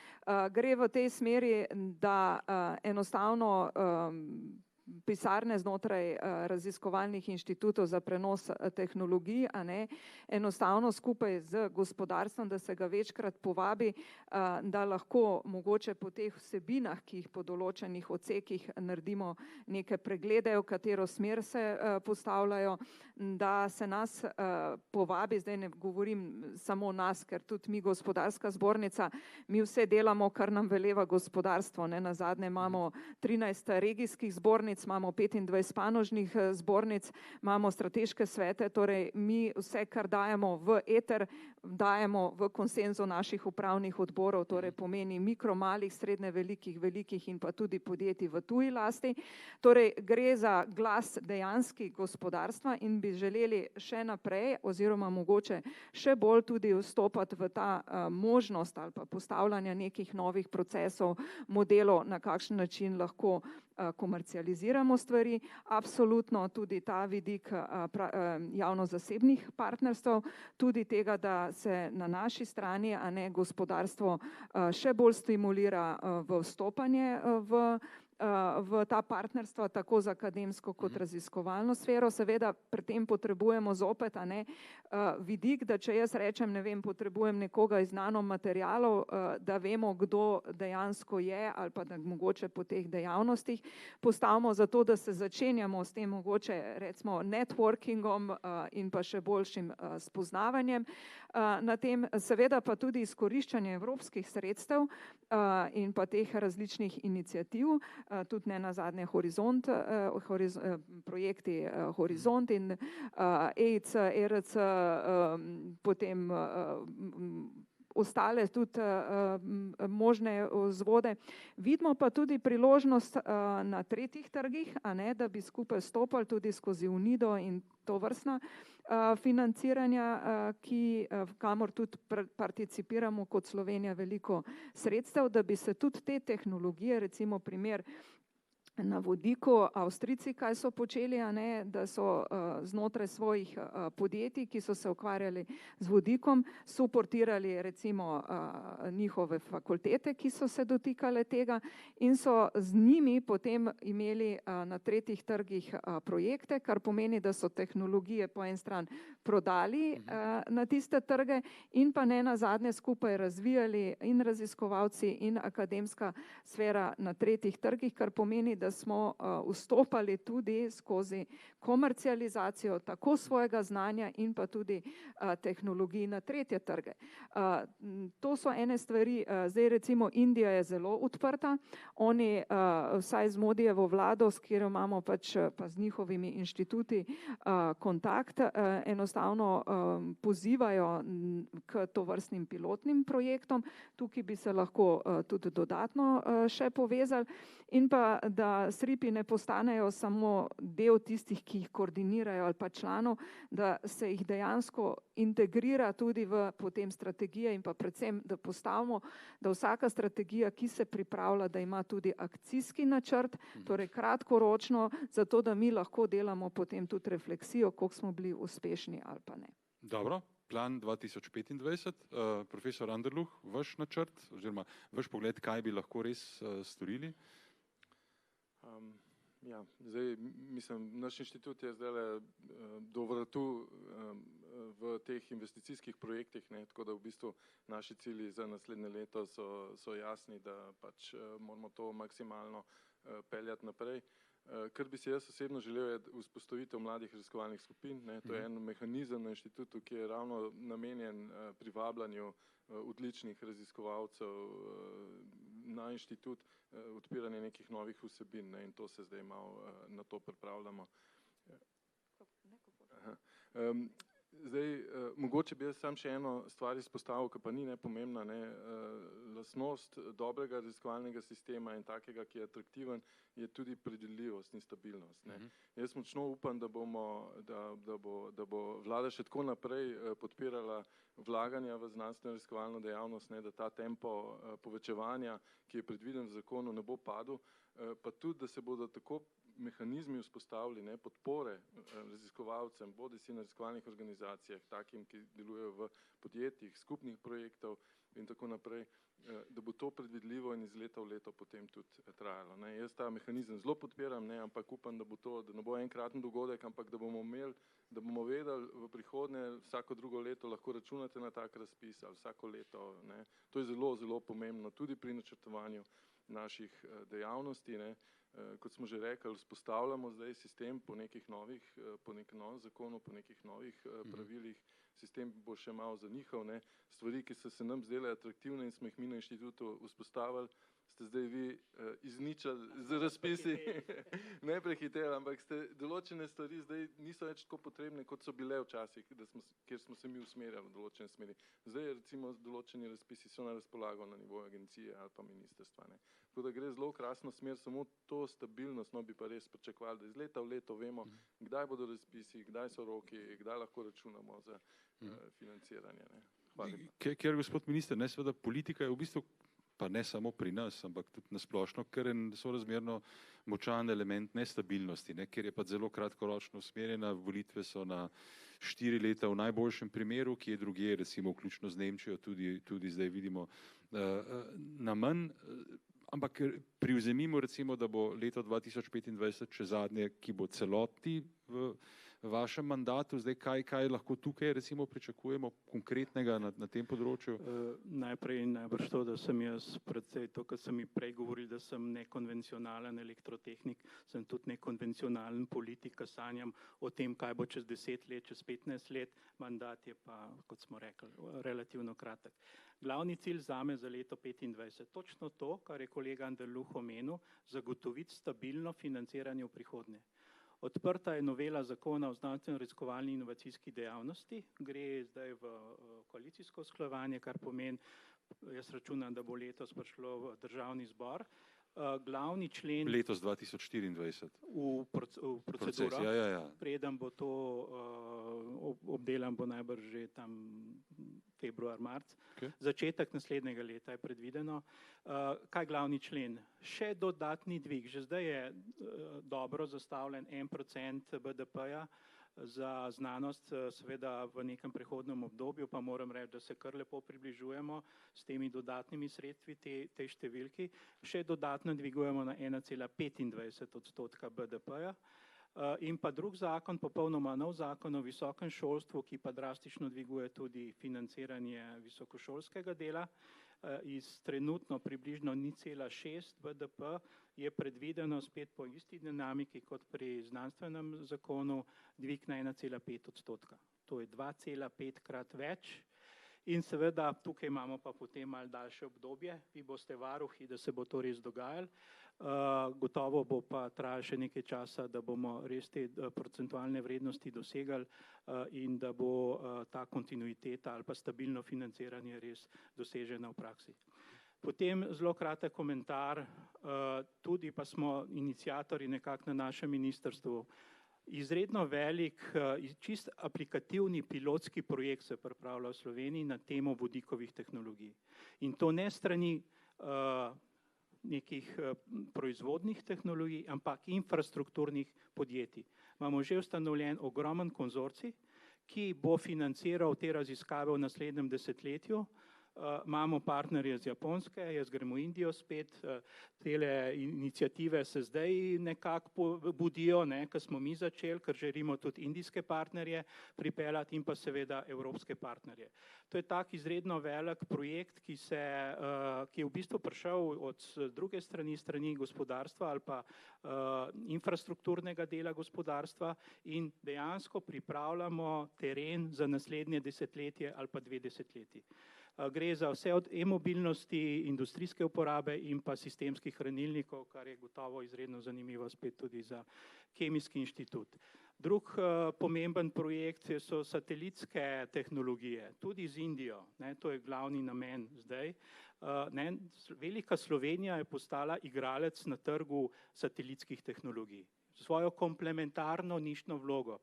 Gre v tej smeri, da enostavno pisarne znotraj raziskovalnih inštitutov za prenos tehnologij, enostavno skupaj z gospodarstvom, da se ga večkrat povabi, da lahko mogoče po teh vsebinah, ki jih po določenih odsekih naredimo neke preglede, v katero smer se postavljajo, da se nas povabi, zdaj ne govorim samo nas, ker tudi mi gospodarska zbornica, mi vse delamo, kar nam veleva gospodarstvo, ne nazadnje imamo 13 regijskih zbornic, imamo 25 panožnih zbornic, imamo strateške svete, torej mi vse, kar dajemo v eter, dajemo v konsenzu naših upravnih odborov, torej pomeni mikro, malih, srednje, velikih in pa tudi podjetij v tuji lasti. Torej gre za glas dejanski gospodarstva in bi želeli še naprej oziroma mogoče še bolj tudi vstopati v ta možnost ali pa postavljanja nekih novih procesov, modelov, na kakšen način lahko komercializiramo stvari. Absolutno tudi ta vidik javno-zasebnih partnerstv, tudi tega, da se na naši strani, a ne gospodarstvo, še bolj stimulira v vstopanje v ta partnerstva, tako z akademsko kot raziskovalno sfero. Seveda pri tem potrebujemo zopet vidik, da če jaz rečem, ne vem, potrebujem nekoga iz nanomaterialov, da vemo, kdo dejansko je, ali pa da mogoče po teh dejavnostih postavimo za to, da se začenjamo s tem mogoče recimo networkingom in pa še boljšim spoznavanjem na tem, seveda pa tudi izkoriščanje evropskih sredstev in pa teh različnih iniciativ, tudi ne nazadnje projekti Horizont in EIC, ERC, potem ostale tudi možne vzvode. Vidimo pa tudi priložnost na tretjih trgih, da bi skupaj stopali tudi skozi UNIDO in to vrstna financiranja, kamor tudi participiramo kot Slovenija veliko sredstev, da bi se tudi te tehnologije, recimo primer na vodiku, Avstrijci, kaj so počeli, da so znotraj svojih podjetij, ki so se ukvarjali z vodikom, suportirali recimo njihove fakultete, ki so se dotikale tega in so z njimi potem imeli na tretjih trgih projekte, kar pomeni, da so tehnologije po en stran prodali na tiste trge in pa ne nazadnje skupaj razvijali in raziskovalci in akademska sfera na tretjih trgih, kar pomeni, da smo vstopali tudi skozi komercializacijo tako svojega znanja in pa tudi tehnologij na tretje trge. To so ene stvari. Zdaj recimo Indija je zelo odprta, oni vsaj z Modijevo vlado, s katero imamo pač pa z njihovimi inštituti kontakt, enostavno pozivajo k tovrstnim pilotnim projektom. Tukaj bi se lahko tudi dodatno še povezali in pa da SRIP-i ne postanejo samo del tistih, ki jih koordinirajo ali pa članov, da se jih dejansko integrira tudi v potem strategije in pa predvsem, da postavimo, da vsaka strategija, ki se pripravlja, da ima tudi akcijski načrt, torej kratkoročno, zato da mi lahko delamo potem tudi refleksijo, koliko smo bili uspešni ali pa ne. Dobro. Plan 2025, profesor Anderluh, vaš načrt oziroma vaš pogled, kaj bi lahko res storili? Ja, zdaj, mislim, naš inštitut je zdaj do vratu v teh investicijskih projektih, ne, tako da v bistvu naši cilji za naslednje leto so jasni, da pač moramo to maksimalno peljati naprej. Kar bi si jaz osebno želel je vzpostavitev mladih raziskovalnih skupin, ne, to je en mehanizem na inštitutu, ki je ravno namenjen privabljanju odličnih raziskovalcev na inštitut, odpiranje nekih novih vsebin, ne, in to se zdaj malo na to pripravljamo. Zdaj, mogoče bi jaz sam še eno stvar izpostavil, ki pa ni nepomembna, ne, lastnost dobrega raziskovalnega sistema in takega, ki je atraktiven, je tudi predvidljivost in stabilnost, ne. Jaz močno upam, da bo vlada še tako naprej podpirala vlaganja v znanstveno raziskovalno dejavnost, ne, da ta tempo povečevanja, ki je predviden v zakonu, ne bo padel, pa tudi, da se bodo tako mehanizmi vzpostavili, ne, podpore raziskovalcem, bodisi na raziskovalnih organizacijah, takim, ki delujejo v podjetjih, skupnih projektov in tako naprej, da bo to predvidljivo in iz leta v leto potem tudi trajalo, ne. Jaz ta mehanizem zelo podpiram, ne, ampak upam, da bo to, da ne bo enkraten dogodek, ampak da bomo imeli, da bomo vedeli v prihodnje, vsako drugo leto lahko računate na tak razpis ali vsako leto, ne. To je zelo, zelo pomembno tudi pri načrtovanju naših dejavnosti, ne. Kot smo že rekli, vzpostavljamo zdaj sistem po nekem novem zakonu, po nekih novih pravilih, sistem bo še malo zanihal, ne. Stvari, ki so se nam zdele atraktivne in smo jih mi na inštitutu vzpostavili, ste zdaj vi izničili z razpisi, ne prehiteli, ampak ste določene stvari zdaj niso več tako potrebne, kot so bile včasih, kjer smo se mi usmerjali v določene smeri. Zdaj recimo določeni razpisi so na razpolago na nivoju agencije ali pa ministrstva, ne. Tako da gre zelo krasno smer, samo to stabilnost, no, bi pa res pričakovali, da iz leta v leto vemo, kdaj bodo razpisi, kdaj so roki, kdaj lahko računamo za financiranje, ne. Hvala lepa. Ker gospod minister, ne, seveda politika je v bistvu, pa ne samo pri nas, ampak tudi nasplošno, ker je sorazmerno močan element nestabilnosti, ne, ker je pa zelo kratkoročno usmerjena, volitve so na 4 leta v najboljšem primeru, ki je drugje, recimo vključno z Nemčijo, tudi zdaj vidimo na manj, ampak privzemimo recimo, da bo leto 2025 še zadnje, ki bo celoti v vašem mandatu, zdaj kaj lahko tukaj recimo pričakujemo konkretnega na tem področju? Najprej najbrž to, da sem jaz predvsej to, kar sem mi prej govoril, da sem nekonvencionalen elektrotehnik, sem tudi nekonvencionalen politik, ki sanjam o tem, kaj bo čez 10 let, čez 15 let, mandat je pa, kot smo rekli, relativno kratek. Glavni cilj zame za leto 2025, točno to, kar je kolega Anderluh omenil, zagotoviti stabilno financiranje v prihodnje. Odprta je novela zakona o znanstveno-raziskovalni in inovacijski dejavnosti, gre zdaj v koalicijsko usklajevanje, kar pomeni, jaz računam, da bo letos prišlo v državni zbor. Glavni člen letos 2024 v proceduro, ja. preden bo to obdelan, bo najbrž že tam februar, marc. Okay. Začetek naslednjega leta je predvideno. Kaj glavni člen? Še dodatni dvig. Že zdaj je dobro zastavljen 1% BDP-ja za znanost, seveda v nekem prehodnem obdobju, pa moram reči, da se kar lepo približujemo s temi dodatnimi sredstvi tej številki. Še dodatno dvigujemo na 1,25% BDP-ja. In pa drug zakon, popolnoma nov zakon o visokem šolstvu, ki pa drastično dviguje tudi financiranje visokošolskega dela. Iz trenutno približno 0,6 BDP je predvideno spet po isti dinamiki kot pri znanstvenem zakonu dvig na 1,5%. To je 2,5-krat več. In seveda tukaj imamo pa potem malo daljše obdobje. Vi boste varuhi, da se bo to res dogajalo. Gotovo bo pa trajalo še nekaj časa, da bomo res te procentualne vrednosti dosegali in da bo ta kontinuiteta ali pa stabilno financiranje res dosežena v praksi. Potem zelo kratek komentar, tudi pa smo iniciatorji nekako na našem ministrstvu. Izredno velik, čist aplikativni pilotski projekt se pripravlja v Sloveniji na temo vodikovih tehnologij. In to ne strani nekih proizvodnih tehnologij, ampak infrastrukturnih podjetij. Imamo že ustanovljen ogromen konzorcij, ki bo financiral te raziskave v naslednjem desetletju. Imamo partnerje z Japonske, jaz grem v Indijo spet, tele iniciative se zdaj nekako budijo, ker smo mi začeli, ker želimo tudi indijske partnerje pripeljati in pa seveda evropske partnerje. To je tak izredno velik projekt, ki je v bistvu prišel od druge strani gospodarstva ali pa infrastrukturnega dela gospodarstva in dejansko pripravljamo teren za naslednje desetletje ali pa 2 desetletji. Gre za vse od e-mobilnosti, industrijske uporabe in pa sistemskih hranilnikov, kar je gotovo izredno zanimivo spet tudi za Kemijski inštitut. Drug pomemben projekt so satelitske tehnologije, tudi z Indijo, to je glavni namen zdaj. Velika Slovenija je postala igralec na trgu satelitskih tehnologij, svojo komplementarno nišno vlogo.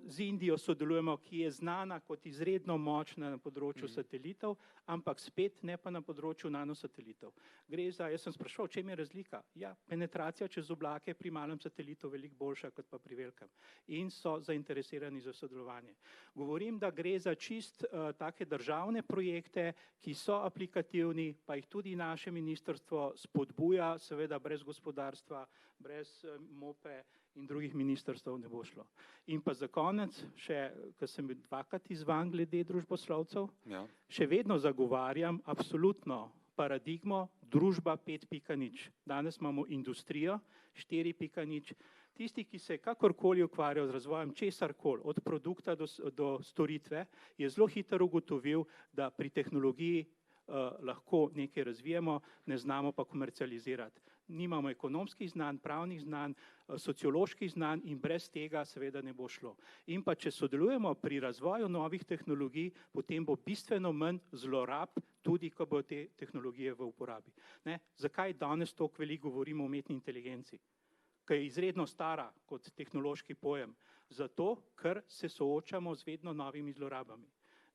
Z Indijo sodelujemo, ki je znana kot izredno močna na področju satelitov, ampak spet ne pa na področju nanosatelitov. Gre za, jaz sem sprašal, čem je razlika? Ja, penetracija čez oblake pri malem satelitu veliko boljša kot pa pri velikem. In so zainteresirani za sodelovanje. Govorim, da gre za čist take državne projekte, ki so aplikativni, pa jih tudi naše ministrstvo spodbuja, seveda brez gospodarstva, brez MOPE in drugih ministrstv ne bo šlo. In pa za konec, še, ker sem bil 2krat izzvan glede družboslovcev, še vedno zagovarjam absolutno paradigmo družba 5.0. Danes imamo industrijo 4.0. Tisti, ki se kakorkoli ukvarjajo z razvojem česarkoli, od produkta do storitve, je zelo hitro ugotovil, da pri tehnologiji lahko nekaj razvijemo, ne znamo pa komercializirati. Nimamo ekonomskih znanj, pravnih znanj, socioloških znanj in brez tega seveda ne bo šlo. In pa če sodelujemo pri razvoju novih tehnologij, potem bo bistveno manj zlorab, tudi ko bo te tehnologije v uporabi. Zakaj danes toliko veliko govorimo o umetni inteligenci? Ker je izredno stara kot tehnološki pojem. Zato, ker se soočamo z vedno novimi zlorabami.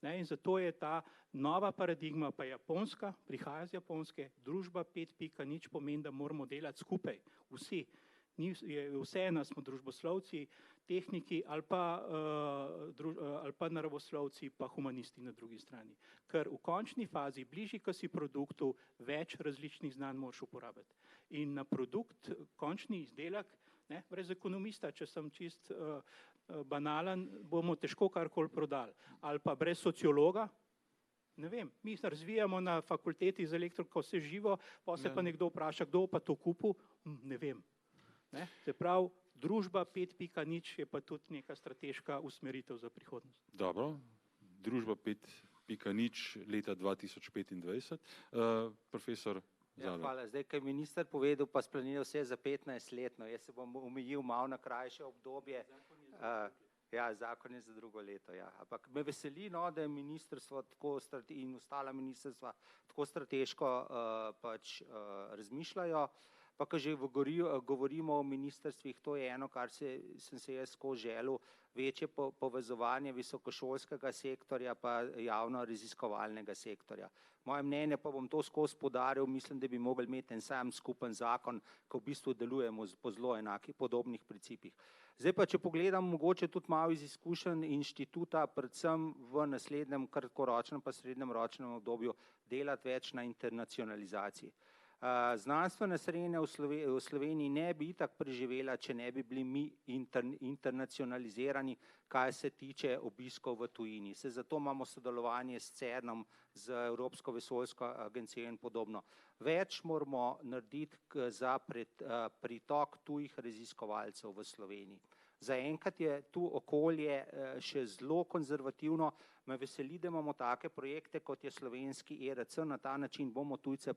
In zato je ta nova paradigma, pa japonska, prihaja z Japonske, družba 5.0 pomeni, da moramo delati skupaj, vsi. Vseeno smo družboslovci, tehniki ali pa naravoslovci, pa humanisti na drugi strani. Ker v končni fazi, bližje ko si produktu, več različnih znanj moraš uporabiti. In na produkt, končni izdelek, brez ekonomista, če sem čist banalen, bomo težko karkoli prodali. Ali pa brez sociologa, ne vem, mi razvijamo na fakulteti za elektriko vse živo, pa se pa nekdo vpraša, kdo pa to kupil, ne vem. Se pravi, družba 5.0 je pa tudi neka strateška usmeritev za prihodnost. Dobro, družba 5.0 leta 2025. Profesor Zalar. Hvala. Zdaj, kaj je minister povedal, pa splaniral vse za 15 let. Jaz se bom omejil malo na krajše obdobje. Zakon je za drugo leto. Ampak me veseli, da je ministrstvo in ostala ministrstva tako strateško razmišljajo. Pa ko že govorimo o ministrstvih, to je eno, kar sem se jaz skozi želel, večje povezovanje visokošolskega sektorja pa javno-raziskovalnega sektorja. Moje mnenje pa bom to skozi poudaril, mislim, da bi mogli imeti en sam skupen zakon, ko v bistvu delujemo po zelo enakih, podobnih principih. Zdaj pa, če pogledam mogoče tudi malo iz izkušenj inštituta, predvsem v naslednjem kratkoročnem pa srednjeročnem obdobju, delati več na internacionalizaciji. Znanstvena srednja v Sloveniji ne bi itak preživela, če ne bi bili mi internacionalizirani, kaj se tiče obiskov v tujini. Zato imamo sodelovanje s CERN-om, z Evropsko vesoljsko agencijo in podobno. Več moramo narediti za pritok tujih raziskovalcev v Sloveniji. Zaenkrat je tu okolje še zelo konzervativno. Me veseli, da imamo take projekte, kot je slovenski ERC, na ta način bomo tujce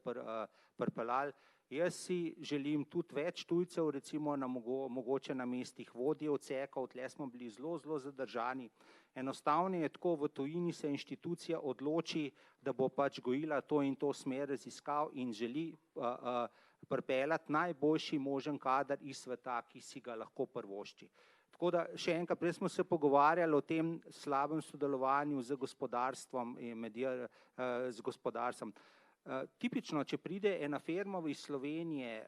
pripeljali. Jaz si želim tudi več tujcev, recimo mogoče na mestih vodje odsekov, tle smo bili zelo zadržani. Enostavno je tako, v tujini se inštitucija odloči, da bo gojila to in to smer raziskav in želi pripeljati najboljši možen kader iz sveta, ki si ga lahko privošči. Tako da še enkrat, prej smo se pogovarjali o tem slabem sodelovanju z gospodarstvom. Tipično, če pride ena firma iz Slovenije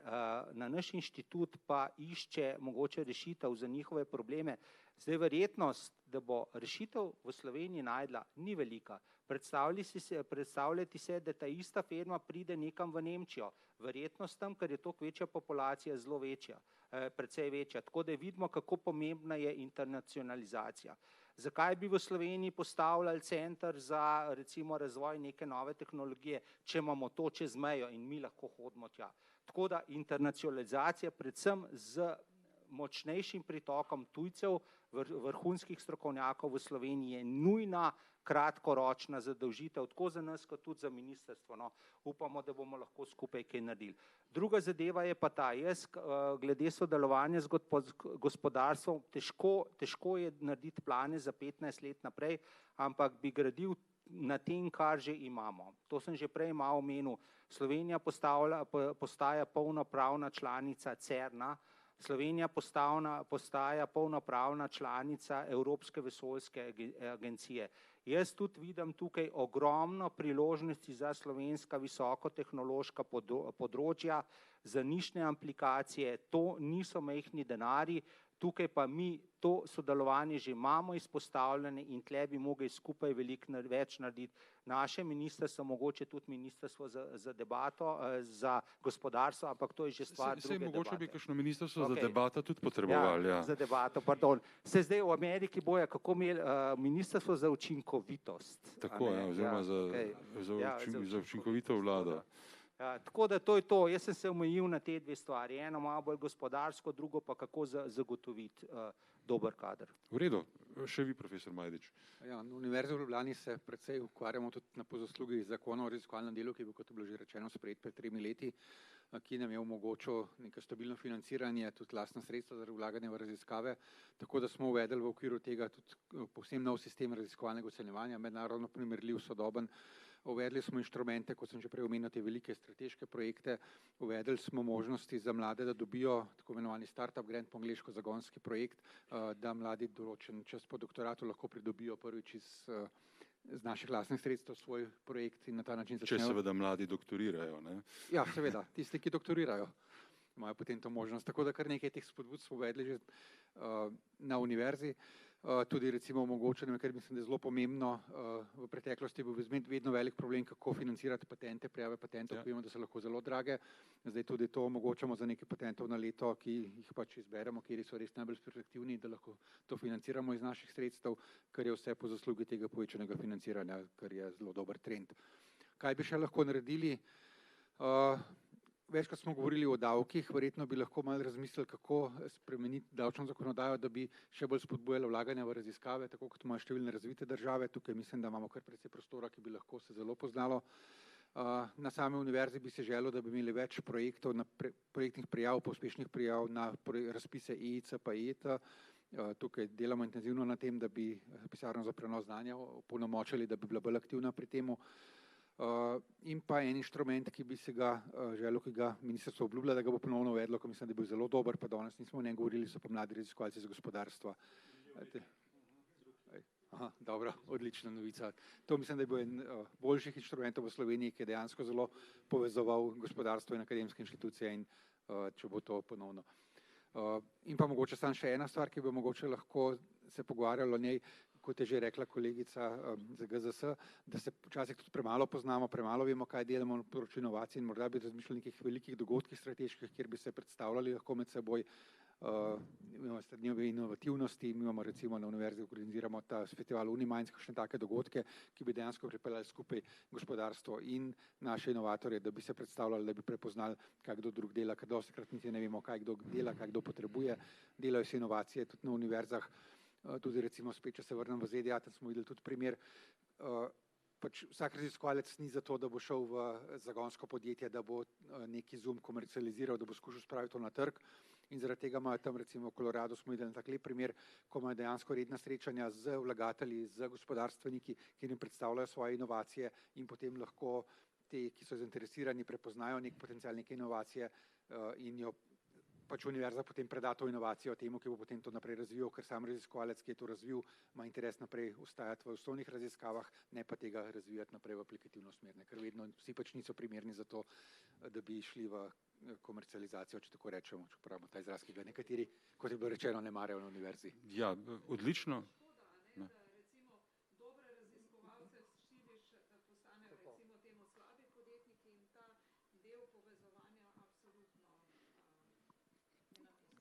na naš inštitut, pa išče mogoče rešitev za njihove probleme, zdaj verjetnost, da bo rešitev v Sloveniji najdla, ni velika. Predstavljajte si, da ta ista firma pride nekam v Nemčijo, verjetno s tem, ker je toliko večja populacija, zelo večja, precej večja. Tako da vidimo, kako pomembna je internacionalizacija. Zakaj bi v Sloveniji postavljali center za recimo razvoj neke nove tehnologije, če imamo to čez mejo in mi lahko hodimo tja. Tako da internacionalizacija predvsem z močnejšim pritokom tujcev, vrhunskih strokovnjakov v Sloveniji je nujna kratkoročna zadolžitev, tako za nas, kot tudi za ministrstvo. No, upamo, da bomo lahko skupaj kaj naredili. Druga zadeva je pa ta, jaz glede sodelovanja z gospodarstvom, težko je narediti plane za 15 let naprej, ampak bi gradil na tem, kar že imamo. To sem že prej malo omenil. Slovenija postaja polnopravna članica CERN-a, Slovenija postaja polnopravna članica Evropske vesoljske agencije. Jaz tudi vidim tukaj ogromno priložnosti za slovenska visokotehnološka področja, za nišne aplikacije, to niso majhni denarji, tukaj pa mi to sodelovanje že imamo izpostavljene in tle bi mogli skupaj veliko več narediti. Naše ministrstvo, mogoče tudi ministrstvo za debato, za gospodarstvo, ampak to je že stvar druge debate. Mogoče bi kakšno ministrstvo za debato tudi potrebovali. Ja, za debato, pardon. Se zdaj v Ameriki boja, kako imeli ministrstvo za učinkovitost. Tako, oziroma za učinkovito vlado. Tako da to je to. Jaz sem se omejil na te dve stvari. Eno malo bolj gospodarsko, drugo pa kako zagotoviti dober kader. V redu. Še vi, profesor Majdič. Ja, na Univerzi v Ljubljani se precej ukvarjamo tudi na pozaslugi zakona o raziskovalnem delu, ki je bil, kot je bilo že rečeno, sprejet pred 3 leti, ki nam je omogočil neko stabilno financiranje, tudi lastna sredstva za vlaganje v raziskave, tako da smo uvedli v okviru tega tudi povsem nov sistem raziskovalnega ocenjevanja, mednarodno primerljiv, sodoben. Uvedli smo inštrumente, kot sem že prej omenil, te velike strateške projekte, uvedli smo možnosti za mlade, da dobijo tako imenovani startup grant, po angleško zagonski projekt, da mladi določen čas po doktoratu lahko pridobijo prvič iz naših lastnih sredstev svoj projekt in na ta način začnejo. Če seveda mladi doktorirajo, ne? Ja, seveda, tisti, ki doktorirajo, imajo potem to možnost. Tako da kar nekaj teh spodbud smo uvedli že na univerzi. Tudi recimo omogočeno, ker mislim, da je zelo pomembno, v preteklosti je bil vedno velik problem, kako financirati patente, prijave patentov, vemo, da so lahko zelo drage. Zdaj tudi to omogočamo za nekaj patentov na leto, ki jih pač izberemo, kjer so res najbolj perspektivni, da lahko to financiramo iz naših sredstev, kar je vse po zaslugi tega povečanega financiranja, kar je zelo dober trend. Kaj bi še lahko naredili? Večkrat smo govorili o davkih, verjetno bi lahko malo razmislili, kako spremeniti davčno zakonodajo, da bi še bolj spodbujalo vlaganja v raziskave, tako kot imajo številne razvite države. Tukaj mislim, da imamo kar precej prostora, ki bi lahko se zelo poznalo. Na sami univerzi bi se želelo, da bi imeli več projektov, projektnih prijav, uspešnih prijav na razpise EIC pa EIT. Tukaj delamo intenzivno na tem, da bi pisarno za prenos znanja opolnomočili, da bi bila bolj aktivna pri temu. In pa en inštrument, ki bi se ga želel, ki ga ministrstvo obljublja, da ga bo ponovno uvedlo, ko mislim, da je bil zelo dober, pa danes nismo o njem govorili, so pa mladi raziskovalci iz gospodarstva. Aha, dobro, odlična novica. To mislim, da je bil en boljših inštrumentov v Sloveniji, ki je dejansko zelo povezoval gospodarstvo in akademske inštitucije in če bo to ponovno. In pa mogoče samo še ena stvar, ki bi mogoče lahko se pogovarjalo o njej, kot je že rekla kolegica za GZS, da se včasih tudi premalo poznamo, premalo vemo, kaj delamo na področju inovacij in morda bi razmišljali o nekih velikih dogodkih strateških, kjer bi se predstavljali lahko med seboj. Imamo dneve inovativnosti, mi imamo recimo na univerzi, organiziramo ta festival Uniminds, kakšne take dogodke, ki bi dejansko pripeljali skupaj gospodarstvo in naše inovatorje, da bi se predstavljali, da bi prepoznali, kaj kdo drug dela, ker dostikrat niti ne vemo, kaj kdo dela, kaj kdo potrebuje. Delajo se inovacije tudi na univerzah. Tudi recimo spet, če se vrnem v ZDA, tam smo videli tudi primer, pač vsak raziskovalec ni za to, da bo šel v zagonsko podjetje, da bo neki Zoom komercializiral, da bo skušal spraviti to na trg in zaradi tega imajo tam recimo v Koloradu smo videli tak lep primer, ko imajo dejansko redna srečanja z vlagatelji, z gospodarstveniki, ki jim predstavljajo svoje inovacije in potem lahko te, ki so zainteresirani, prepoznajo nek potencial neke inovacije in jo pač univerza potem preda to inovacijo temu, ki bo potem to naprej razvijal, ker sam raziskovalec, ki je to razvil, ima interes naprej ustajati v osnovnih raziskavah, ne pa tega razvijati naprej v aplikativno smer, ker vedno vsi pač niso primerni za to, da bi šli v komercializacijo, če tako rečemo, če pravimo ta izraz, ki ga nekateri, kot je bilo rečeno, ne marajo na univerzi. Ja, odlično.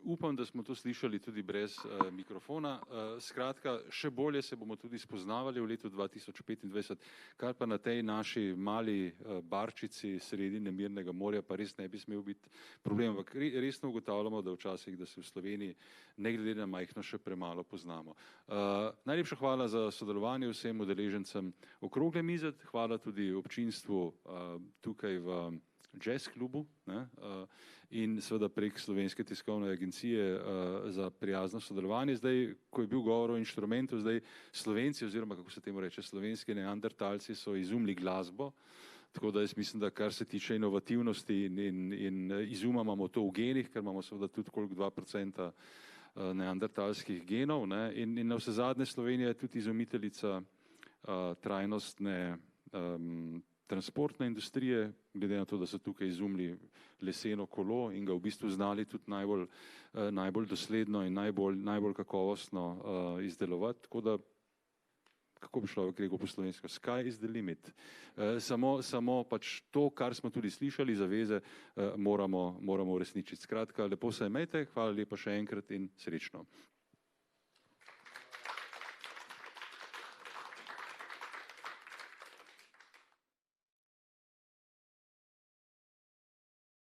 Upam, da smo to slišali tudi brez mikrofona. Skratka, še bolje se bomo tudi spoznavali v letu 2025, kar pa na tej naši mali barčici sredi nemirnega morja pa res ne bi smel biti problem. Ampak resno ugotavljamo, da včasih, da se v Sloveniji ne glede na majhno še premalo poznamo. Najlepša hvala za sodelovanje vsem udeležencem okrogle mize, hvala tudi občinstvu tukaj v jazz klubu, ne, in seveda prek Slovenske tiskovne agencije za prijazno sodelovanje. Zdaj, ko je bil govor o inštrumentu, zdaj Slovenci oziroma, kako se temu reče, slovenski neandertalci so izumili glasbo, tako da jaz mislim, da kar se tiče inovativnosti in izuma imamo to v genih, ker imamo seveda tudi koliko 2% neandertalskih genov, ne, in navsezadnje Slovenija je tudi izumiteljica trajnostne transportne industrije, glede na to, da so tukaj izumili leseno kolo in ga v bistvu znali tudi najbolj dosledno in najbolj kakovostno izdelovati. Tako da, kako bi človek rekel po slovensko, sky is the limit. Samo pač to, kar smo tudi slišali, zaveze moramo uresničiti. Skratka, lepo se imejte, hvala lepa še enkrat in srečno.